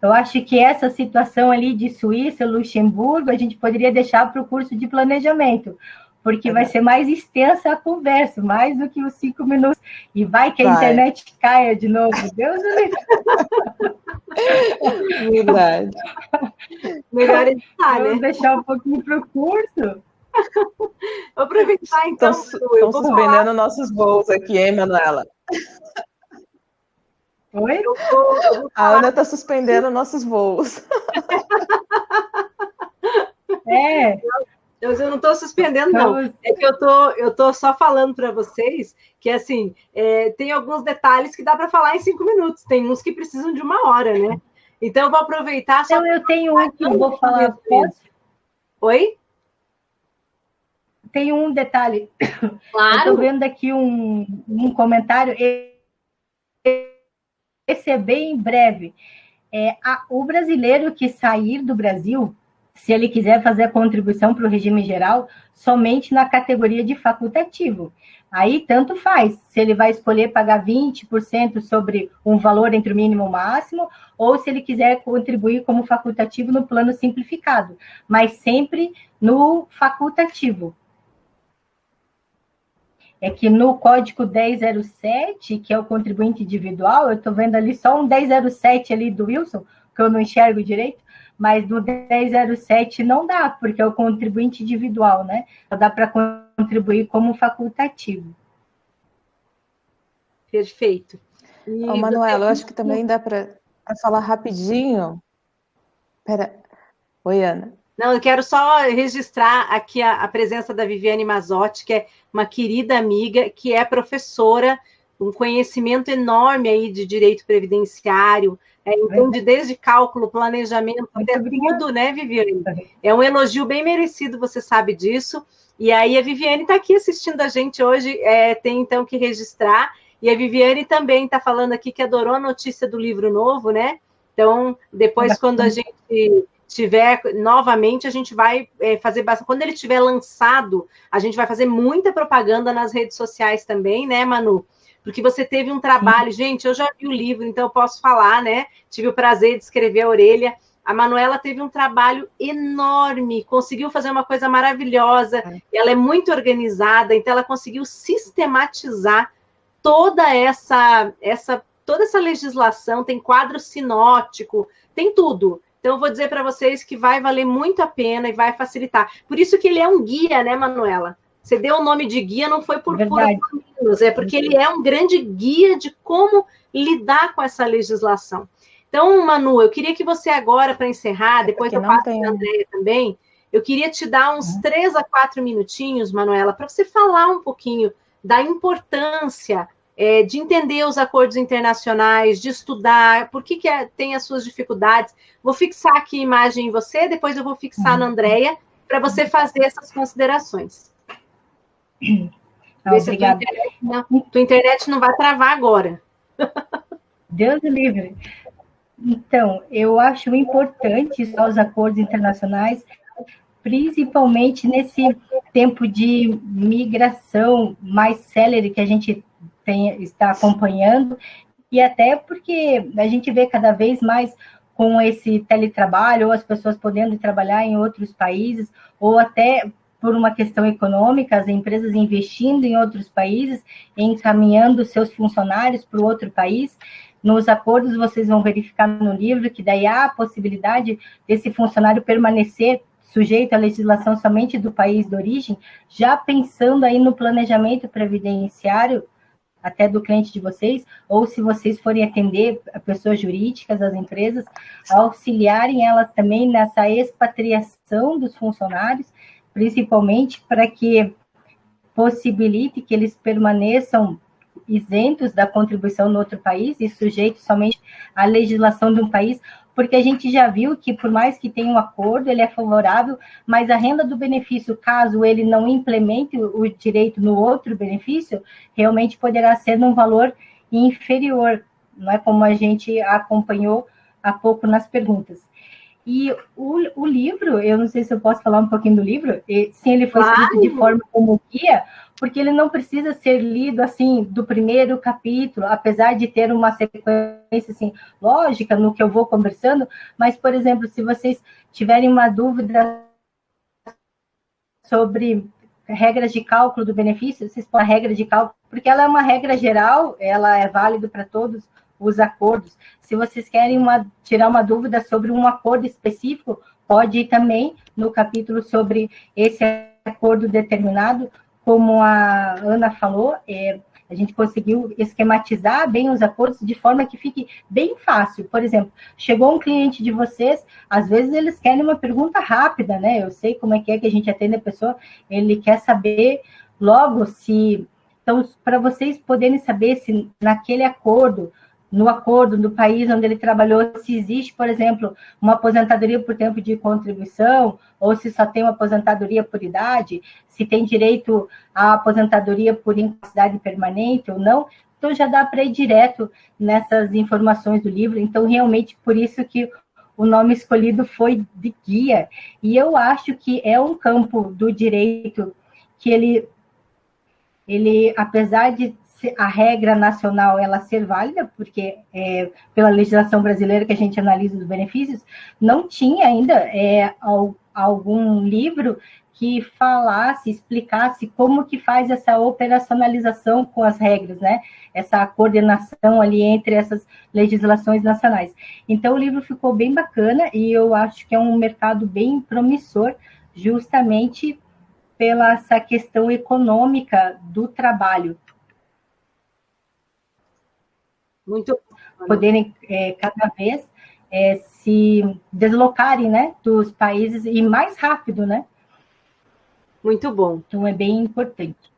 Eu acho que essa situação ali de Suíça, Luxemburgo, a gente poderia deixar para o curso de planejamento, porque vai ser mais extensa a conversa, mais do que os 5 minutos. E vai que a internet caia de novo. Deus me livre.
Verdade.
Melhor editar, né?
Vamos deixar um pouquinho para o curso.
Vou aproveitar, então.
Estão suspendendo nossos voos aqui, hein, Manuela?
Oi?
A Ana está suspendendo nossos voos.
Eu não estou suspendendo, não. É que eu tô só falando para vocês que, assim, tem alguns detalhes que dá para falar em 5 minutos. Tem uns que precisam de 1 hora, né? Então, eu vou aproveitar só...
Eu tenho um que eu vou falar.
Oi?
Tem um detalhe.
Claro.
Estou vendo aqui um comentário. Esse é bem breve. O brasileiro que sair do Brasil, se ele quiser fazer a contribuição para o regime geral, somente na categoria de facultativo. Aí, tanto faz, se ele vai escolher pagar 20% sobre um valor entre o mínimo e o máximo, ou se ele quiser contribuir como facultativo no plano simplificado, mas sempre no facultativo. É que no código 1007, que é o contribuinte individual, eu estou vendo ali só um 1007 ali do Wilson, que eu não enxergo direito, mas no 1007 não dá, porque é o contribuinte individual, né? Só dá para contribuir como facultativo.
Perfeito. E
Manuela, eu acho que também dá para falar rapidinho. Oi, Ana.
Não, eu quero só registrar aqui a presença da Viviane Mazotti, que é uma querida amiga, que é professora, um conhecimento enorme aí de direito previdenciário, entende desde cálculo, planejamento, até tudo, né, Viviane? É um elogio bem merecido, você sabe disso. E aí a Viviane está aqui assistindo a gente hoje, tem então que registrar. E a Viviane também está falando aqui que adorou a notícia do livro novo, né? Então, depois, quando a gente tiver novamente, a gente vai fazer bastante. Quando ele tiver lançado, a gente vai fazer muita propaganda nas redes sociais também, né, Manu? Porque você teve um trabalho. Sim. Gente, eu já vi o livro, então eu posso falar, né? Tive o prazer de escrever a orelha. A Manuela teve um trabalho enorme, conseguiu fazer uma coisa maravilhosa. Ela é muito organizada, então ela conseguiu sistematizar toda essa legislação, tem quadro sinótico, tem tudo. Então, eu vou dizer para vocês que vai valer muito a pena e vai facilitar. Por isso que ele é um guia, né, Manuela? Você deu o nome de guia, não foi por menos, é porque ele é um grande guia de como lidar com essa legislação. Então, Manu, eu queria que você agora, para encerrar, depois eu passo para a Andréia também, eu queria te dar uns 3 a 4 minutinhos, Manuela, para você falar um pouquinho da importância de entender os acordos internacionais, de estudar, por que tem as suas dificuldades. Vou fixar aqui a imagem em você, depois eu vou fixar na Andréia, para você fazer essas considerações.
Obrigada.
Tua internet não vai travar agora.
Deus o livre. Então, eu acho importante os acordos internacionais, principalmente nesse tempo de migração mais célere que a gente está acompanhando, e até porque a gente vê cada vez mais com esse teletrabalho, ou as pessoas podendo trabalhar em outros países, ou até por uma questão econômica, as empresas investindo em outros países, encaminhando seus funcionários para o outro país. Nos acordos, vocês vão verificar no livro que daí há a possibilidade desse funcionário permanecer sujeito à legislação somente do país de origem, já pensando aí no planejamento previdenciário, até do cliente de vocês, ou se vocês forem atender pessoas jurídicas, as empresas, auxiliarem elas também nessa expatriação dos funcionários, principalmente para que possibilite que eles permaneçam isentos da contribuição no outro país e sujeitos somente à legislação de um país, porque a gente já viu que, por mais que tenha um acordo, ele é favorável, mas a renda do benefício, caso ele não implemente o direito no outro benefício, realmente poderá ser num valor inferior, não é como a gente acompanhou há pouco nas perguntas. E o livro, eu não sei se eu posso falar um pouquinho do livro, sim, ele foi escrito de forma como guia, porque ele não precisa ser lido assim do primeiro capítulo, apesar de ter uma sequência assim, lógica no que eu vou conversando, mas, por exemplo, se vocês tiverem uma dúvida sobre regras de cálculo do benefício, vocês põem a regra de cálculo, porque ela é uma regra geral, ela é válida para todos os acordos. Se vocês querem tirar uma dúvida sobre um acordo específico, pode ir também no capítulo sobre esse acordo determinado. Como a Ana falou, a gente conseguiu esquematizar bem os acordos de forma que fique bem fácil. Por exemplo, chegou um cliente de vocês, às vezes eles querem uma pergunta rápida, né? Eu sei como é que a gente atende a pessoa, ele quer saber logo se... Então, para vocês poderem saber se naquele acordo, no acordo do país onde ele trabalhou, se existe, por exemplo, uma aposentadoria por tempo de contribuição, ou se só tem uma aposentadoria por idade, se tem direito à aposentadoria por incapacidade permanente ou não. Então, já dá para ir direto nessas informações do livro. Então, realmente, por isso que o nome escolhido foi de guia. E eu acho que é um campo do direito que ele apesar de a regra nacional ela ser válida, porque pela legislação brasileira que a gente analisa os benefícios, não tinha ainda algum livro que falasse, explicasse como que faz essa operacionalização com as regras, né? Essa coordenação ali entre essas legislações nacionais. Então, o livro ficou bem bacana e eu acho que é um mercado bem promissor, justamente pela essa questão econômica do trabalho.
Muito
poderem cada vez se deslocarem, né, dos países e mais rápido, né?
Muito bom.
Então é bem importante.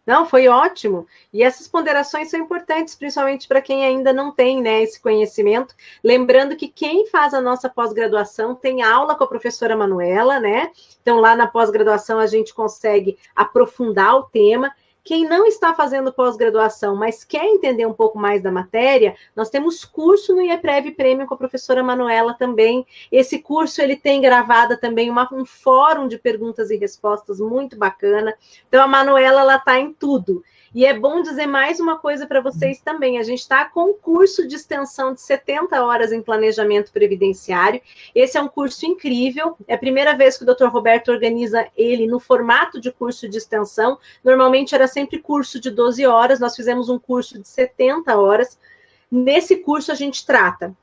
Não, foi ótimo. E essas ponderações são importantes, principalmente para quem ainda não tem, né, esse conhecimento. Lembrando que quem faz a nossa pós-graduação tem aula com a professora Manuela, né? Então, lá na pós-graduação, a gente consegue aprofundar o tema. Quem não está fazendo pós-graduação, mas quer entender um pouco mais da matéria, nós temos curso no IEPREV Premium com a professora Manuela também. Esse curso, ele tem gravada também um fórum de perguntas e respostas muito bacana. Então, a Manuela, ela está em tudo. E é bom dizer mais uma coisa para vocês também. A gente está com um curso de extensão de 70 horas em planejamento previdenciário. Esse é um curso incrível. É a primeira vez que o Dr. Roberto organiza ele no formato de curso de extensão. Normalmente era sempre curso de 12 horas. Nós fizemos um curso de 70 horas. Nesse curso a gente trata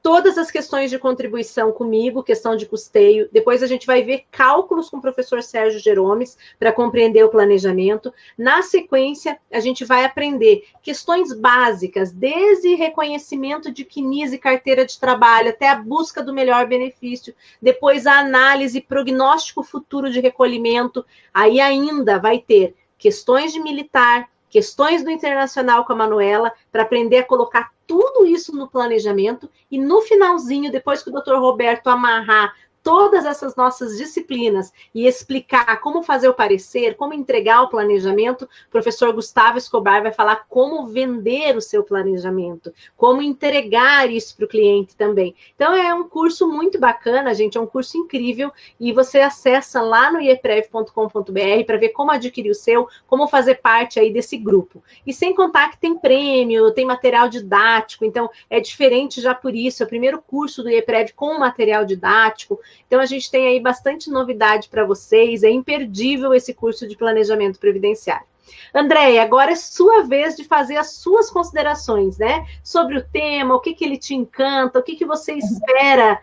todas as questões de contribuição comigo, questão de custeio. Depois a gente vai ver cálculos com o professor Sérgio Jeromes para compreender o planejamento. Na sequência, a gente vai aprender questões básicas, desde reconhecimento de CNIS e carteira de trabalho, até a busca do melhor benefício. Depois a análise, prognóstico futuro de recolhimento. Aí ainda vai ter questões de militar, questões do internacional com a Manuela, para aprender a colocar tudo isso no planejamento, e no finalzinho, depois que o Dr. Roberto amarrar todas essas nossas disciplinas e explicar como fazer o parecer, como entregar o planejamento, o professor Gustavo Escobar vai falar como vender o seu planejamento, como entregar isso para o cliente também. Então, é um curso muito bacana, gente, é um curso incrível, e você acessa lá no ieprev.com.br para ver como adquirir o seu, como fazer parte aí desse grupo. E sem contar que tem prêmio, tem material didático, então é diferente já por isso, é o primeiro curso do IEPREV com material didático. Então, a gente tem aí bastante novidade para vocês, é imperdível esse curso de planejamento previdenciário. Andréia, agora é sua vez de fazer as suas considerações, né? Sobre o tema, o que ele te encanta, o que você espera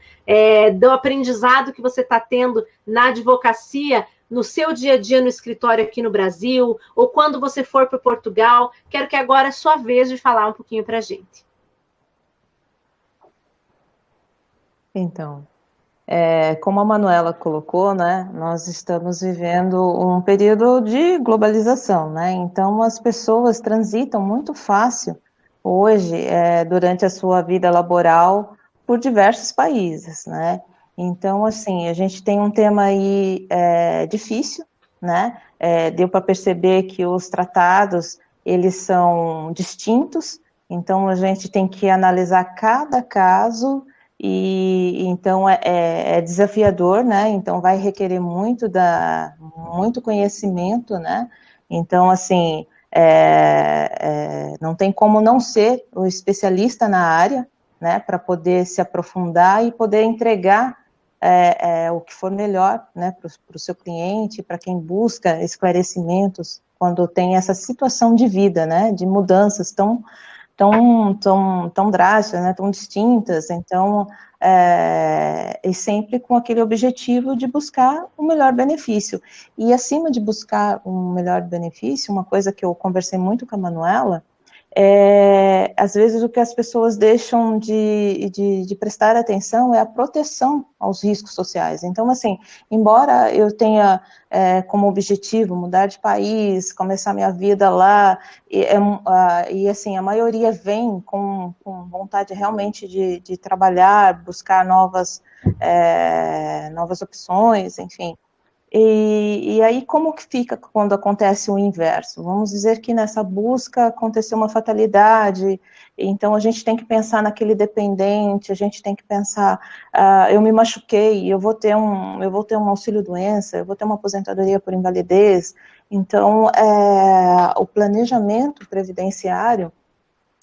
do aprendizado que você está tendo na advocacia, no seu dia a dia no escritório aqui no Brasil, ou quando você for para Portugal. Quero que agora é sua vez de falar um pouquinho para a gente.
Então, como a Manuela colocou, né, nós estamos vivendo um período de globalização, né, então as pessoas transitam muito fácil hoje, durante a sua vida laboral, por diversos países, né, então, assim, a gente tem um tema aí difícil, né, deu para perceber que os tratados, eles são distintos, então a gente tem que analisar cada caso, e então é desafiador, né? Então vai requerer muito conhecimento, né? Então, assim, não tem como não ser o especialista na área, né? Para poder se aprofundar e poder entregar o que for melhor, né? Para o seu cliente, para quem busca esclarecimentos quando tem essa situação de vida, né? De mudanças tão drásticas, né, tão distintas, então, e sempre com aquele objetivo de buscar o melhor benefício. E acima de buscar um melhor benefício, uma coisa que eu conversei muito com a Manuela, às vezes o que as pessoas deixam de prestar atenção é a proteção aos riscos sociais. Então, assim, embora eu tenha como objetivo mudar de país, começar minha vida lá, e assim, a maioria vem com vontade realmente de trabalhar, buscar novas opções, enfim. E aí, como que fica quando acontece o inverso? Vamos dizer que nessa busca aconteceu uma fatalidade, então a gente tem que pensar naquele dependente, a gente tem que pensar, eu me machuquei, eu vou ter um auxílio-doença, eu vou ter uma aposentadoria por invalidez. Então, o planejamento previdenciário,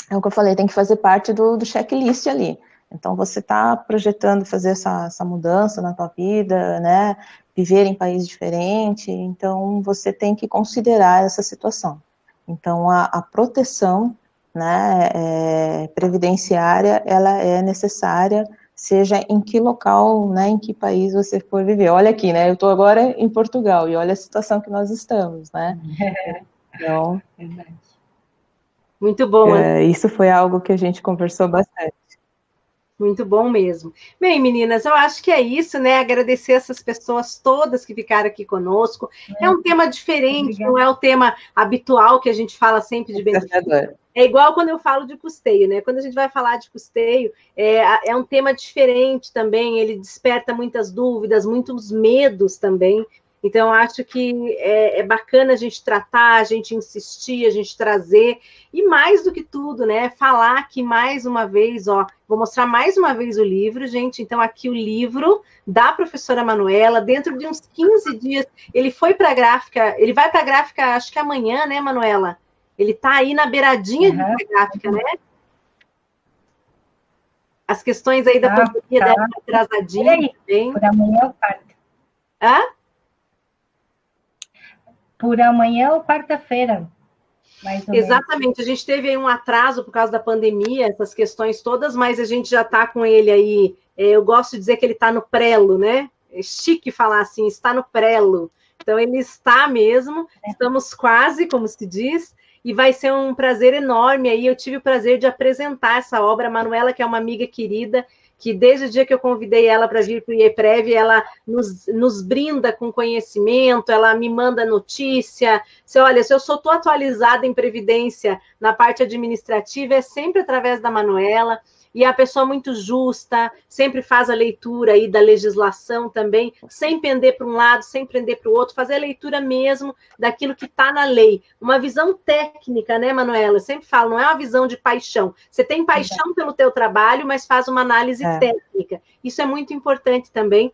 é o que eu falei, tem que fazer parte do checklist ali. Então, você está projetando fazer essa mudança na tua vida, né, viver em país diferente, então você tem que considerar essa situação. Então, a proteção, né, previdenciária, ela é necessária, seja em que local, né, em que país você for viver. Olha aqui, né, eu estou agora em Portugal, e olha a situação que nós estamos, né. Então,
Muito bom,
Isso foi algo que a gente conversou bastante.
Muito bom mesmo. Bem, meninas, eu acho que é isso, né? Agradecer essas pessoas todas que ficaram aqui conosco. É um tema diferente, não é o tema habitual que a gente fala sempre de benefício. É igual quando eu falo de custeio, né? Quando a gente vai falar de custeio, é um tema diferente também, ele desperta muitas dúvidas, muitos medos também. Então, acho que é bacana a gente tratar, a gente insistir, a gente trazer, e mais do que tudo, né, falar aqui mais uma vez, ó, vou mostrar mais uma vez o livro, gente, então aqui o livro da professora Manuela, dentro de uns 15 dias, ele foi para a gráfica, ele vai para a gráfica, acho que amanhã, né, Manuela? Ele está aí na beiradinha de gráfica, né? As questões aí da pandemia devem estar atrasadinhas também.
Por amanhã ou quarta.
Hã?
Por amanhã ou quarta-feira, mais ou
Exatamente, a gente teve aí um atraso por causa da pandemia, essas questões todas, mas a gente já está com ele aí, eu gosto de dizer que ele está no prelo, né? É chique falar assim, está no prelo. Então, ele está mesmo, estamos quase, como se diz, e vai ser um prazer enorme aí, eu tive o prazer de apresentar essa obra, a Manuela, que é uma amiga querida, que desde o dia que eu convidei ela para vir para o IEPREV, ela nos brinda com conhecimento, ela me manda notícia. Olha, se eu estou atualizada em Previdência na parte administrativa, é sempre através da Manuela, e a pessoa muito justa, sempre faz a leitura aí da legislação também, sem pender para um lado, sem pender para o outro, fazer a leitura mesmo daquilo que está na lei. Uma visão técnica, né, Manuela? Eu sempre falo, não é uma visão de paixão. Você tem paixão pelo teu trabalho, mas faz uma análise técnica. Isso é muito importante também.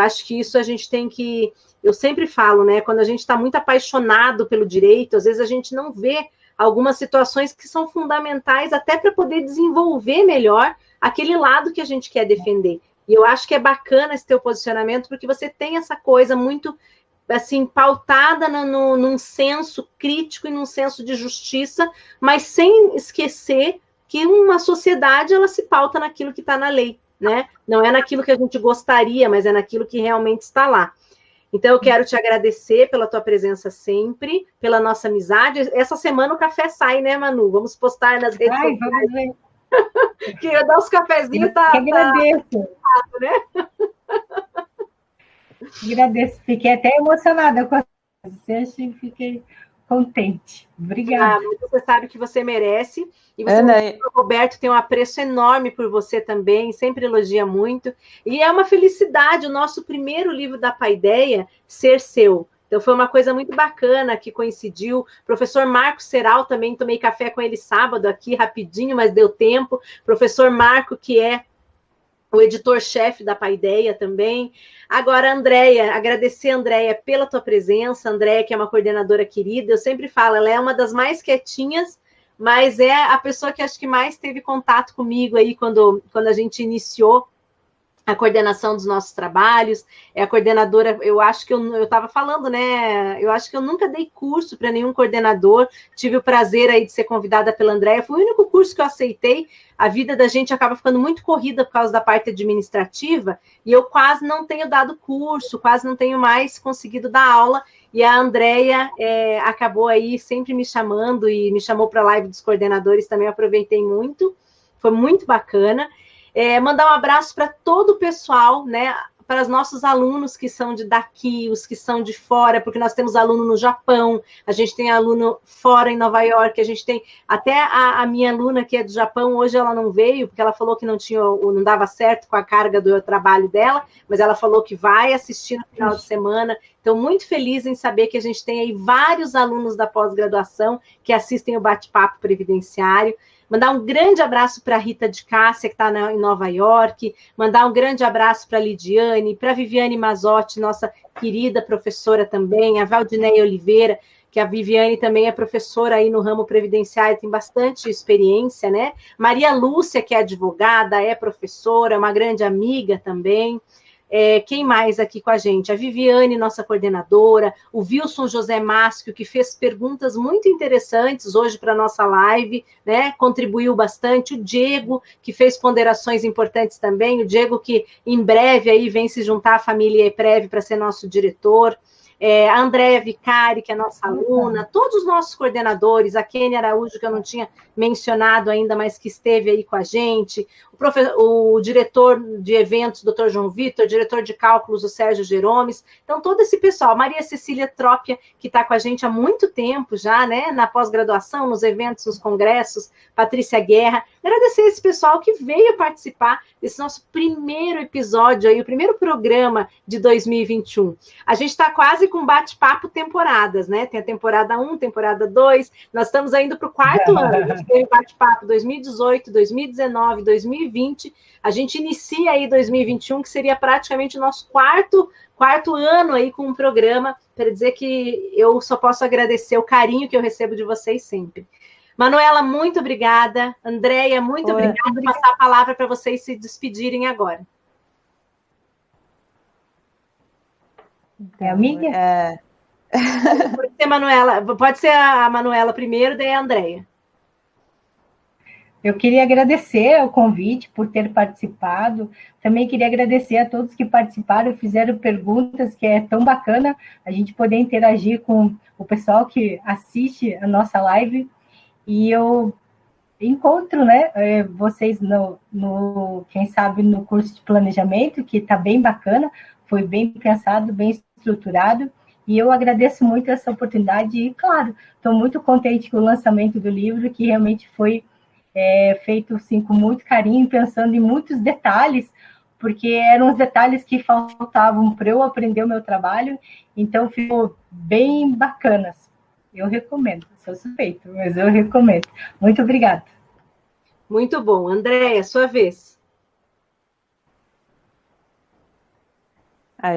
Acho que isso a gente tem que... Eu sempre falo, né? Quando a gente está muito apaixonado pelo direito, às vezes a gente não vê algumas situações que são fundamentais até para poder desenvolver melhor aquele lado que a gente quer defender. E eu acho que é bacana esse teu posicionamento, porque você tem essa coisa muito, assim, pautada num senso crítico e num senso de justiça, mas sem esquecer que uma sociedade, ela se pauta naquilo que está na lei, né? Não é naquilo que a gente gostaria, mas é naquilo que realmente está lá. Então, eu quero te agradecer pela tua presença sempre, pela nossa amizade. Essa semana o café sai, né, Manu? Vamos postar nas redes sociais.
Vamos ver.
Que o nosso cafezinho tá...
agradeço.
Né?
Agradeço. Fiquei até emocionada com a vocês e fiquei contente. Obrigada.
Mas você sabe que você merece. E você, o Roberto, tem um apreço enorme por você também, sempre elogia muito. E é uma felicidade o nosso primeiro livro da Paideia ser seu. Então, foi uma coisa muito bacana que coincidiu. Professor Marco Serral, também tomei café com ele sábado aqui, rapidinho, mas deu tempo. Professor Marco, que é o editor-chefe da Paideia também. Agora, Andréia, agradecer a Andréia pela tua presença. Andréia, que é uma coordenadora querida, eu sempre falo, ela é uma das mais quietinhas, mas é a pessoa que acho que mais teve contato comigo aí quando a gente iniciou a coordenação dos nossos trabalhos, é a coordenadora, eu acho que eu estava falando, né, eu acho que eu nunca dei curso para nenhum coordenador, tive o prazer aí de ser convidada pela Andréia, foi o único curso que eu aceitei, a vida da gente acaba ficando muito corrida por causa da parte administrativa, e eu quase não tenho dado curso, quase não tenho mais conseguido dar aula, e a Andréia acabou aí sempre me chamando, e me chamou para a live dos coordenadores também, eu aproveitei muito, foi muito bacana. Mandar um abraço para todo o pessoal, né? Para os nossos alunos que são daqui, os que são de fora, porque nós temos aluno no Japão, a gente tem aluno fora em Nova York, a gente tem até a minha aluna que é do Japão, hoje ela não veio, porque ela falou que não dava certo com a carga do trabalho dela, mas ela falou que vai assistir no final de semana. Então, muito feliz em saber que a gente tem aí vários alunos da pós-graduação que assistem o Bate-Papo Previdenciário. Mandar um grande abraço para a Rita de Cássia, que está em Nova York. Mandar um grande abraço para a Lidiane, para a Viviane Mazotti, nossa querida professora também, a Valdineia Oliveira, que a Viviane também é professora aí no ramo previdenciário, tem bastante experiência, né? Maria Lúcia, que é advogada, é professora, uma grande amiga também. Quem mais aqui com a gente? A Viviane, nossa coordenadora, o Wilson José Máscio, que fez perguntas muito interessantes hoje para a nossa live, né? Contribuiu bastante. O Diego, que fez ponderações importantes também. O Diego, que em breve aí vem se juntar à família EPREV para ser nosso diretor. a Andréia Vicari, que é nossa aluna, todos os nossos coordenadores, a Kênia Araújo, que eu não tinha mencionado ainda, mas que esteve aí com a gente, o diretor de eventos, Dr. João Vitor, diretor de cálculos, o Sérgio Jeromes, então todo esse pessoal, Maria Cecília Trópia, que está com a gente há muito tempo já, né, na pós-graduação, nos eventos, nos congressos, Patrícia Guerra, agradecer esse pessoal que veio participar desse nosso primeiro episódio aí, o primeiro programa de 2021. A gente está quase com bate-papo temporadas, né, tem a temporada 1, temporada 2, nós estamos indo para o quarto ano, a gente teve bate-papo 2018, 2019, 2020, a gente inicia aí 2021, que seria praticamente o nosso quarto ano aí com um programa, para dizer que eu só posso agradecer o carinho que eu recebo de vocês sempre. Manuela, muito obrigada. Andréia, muito obrigada. Vou passar a palavra para vocês se despedirem agora.
Amiga?
Pode ser a Manuela primeiro, daí a Andréia.
Eu queria agradecer o convite por ter participado. Também queria agradecer a todos que participaram e fizeram perguntas, que é tão bacana a gente poder interagir com o pessoal que assiste a nossa live. E eu encontro, né, vocês quem sabe, no curso de planejamento, que está bem bacana, foi bem pensado, bem estruturado. E eu agradeço muito essa oportunidade e, claro, estou muito contente com o lançamento do livro, que realmente foi feito assim, com muito carinho, pensando em muitos detalhes, porque eram os detalhes que faltavam para eu aprender o meu trabalho, então ficou bem bacanas. Eu recomendo, sou suspeito, mas eu recomendo. Muito obrigada.
Muito bom. Andréia, sua vez.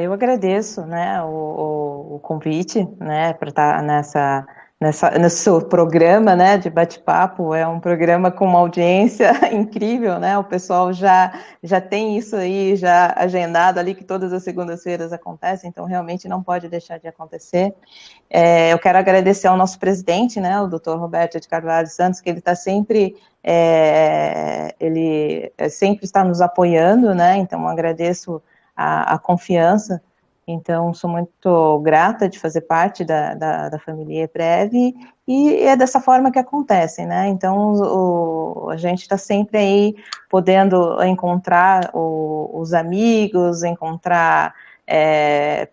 Eu agradeço, né, o convite, né, para estar nesse programa, né, de bate-papo. É um programa com uma audiência incrível, né, o pessoal já tem isso aí, já agendado ali, que todas as segundas-feiras acontece, então realmente não pode deixar de acontecer. Eu quero agradecer ao nosso presidente, né, o Dr. Roberto de Carvalho Santos, que ele está sempre, ele sempre está nos apoiando, né, então agradeço a confiança. Então, sou muito grata de fazer parte da família EPREV, e é dessa forma que acontece, né? Então, a gente está sempre aí podendo encontrar os amigos, encontrar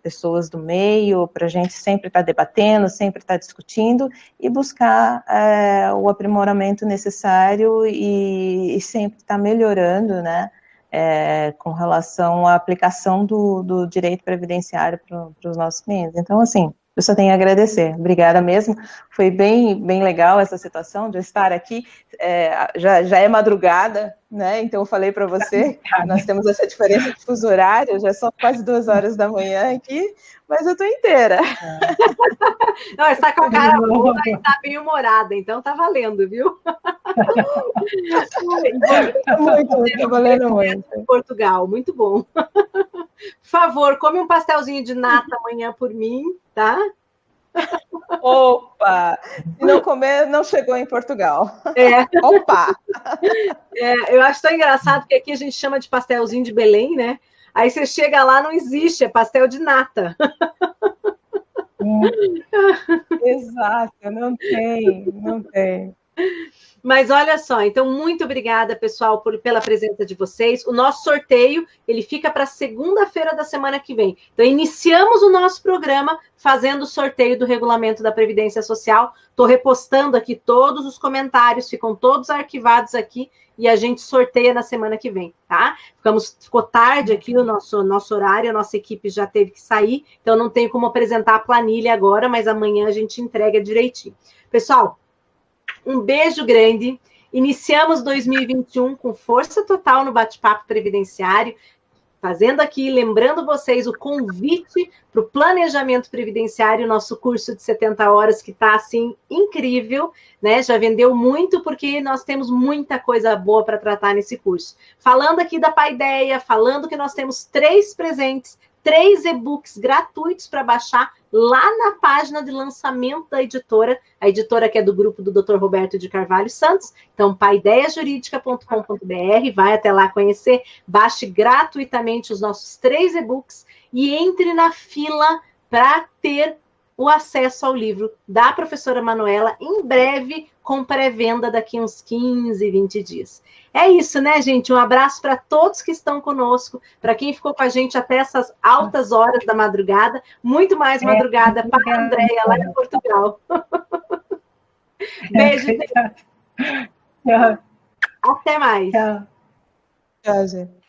pessoas do meio, para a gente sempre estar debatendo, sempre estar discutindo e buscar o aprimoramento necessário e sempre estar melhorando, né? Com relação à aplicação do direito previdenciário para os nossos clientes. Então, assim, eu só tenho a agradecer. Obrigada mesmo. Foi bem legal essa situação de eu estar aqui. Já é madrugada, né? Então, eu falei para você, nós temos essa diferença de fuso horário, já são quase 2 horas da manhã aqui, mas eu estou inteira.
Não, está com a cara boa e está bem humorada, então tá valendo, viu?
Muito, tá valendo muito.
Portugal, muito bom. Por favor, come um pastelzinho de nata amanhã por mim, tá?
Opa! Se não comer, não chegou em Portugal. Opa!
Eu acho tão engraçado que aqui a gente chama de pastelzinho de Belém, né? Aí você chega lá, não existe, é pastel de nata.
Exato, não tem.
Mas olha só, então muito obrigada, pessoal, pela presença de vocês. O nosso sorteio, ele fica para segunda-feira da semana que vem. Então, iniciamos o nosso programa fazendo o sorteio do regulamento da Previdência Social. Estou repostando aqui todos os comentários, ficam todos arquivados aqui e a gente sorteia na semana que vem, tá? Ficou tarde aqui o nosso horário, a nossa equipe já teve que sair, então não tenho como apresentar a planilha agora, mas amanhã a gente entrega direitinho. Pessoal, um beijo grande. Iniciamos 2021 com força total no bate-papo previdenciário, fazendo aqui, lembrando vocês o convite para o planejamento previdenciário, nosso curso de 70 horas, que está, assim, incrível, né? Já vendeu muito, porque nós temos muita coisa boa para tratar nesse curso. Falando aqui da Paideia, falando que nós temos 3 presentes, 3 e-books gratuitos para baixar lá na página de lançamento da editora, a editora que é do grupo do Dr. Roberto de Carvalho Santos. Então, paideiajuridica.com.br, vai até lá conhecer, baixe gratuitamente os nossos 3 e-books e entre na fila para ter o acesso ao livro da professora Manuela, em breve, com pré-venda daqui uns 15, 20 dias. É isso, né, gente? Um abraço para todos que estão conosco, para quem ficou com a gente até essas altas horas da madrugada, muito mais madrugada para a Andréia, lá em Portugal. Beijo, gente.
Tchau.
Até mais.
Tchau.
Tchau, gente.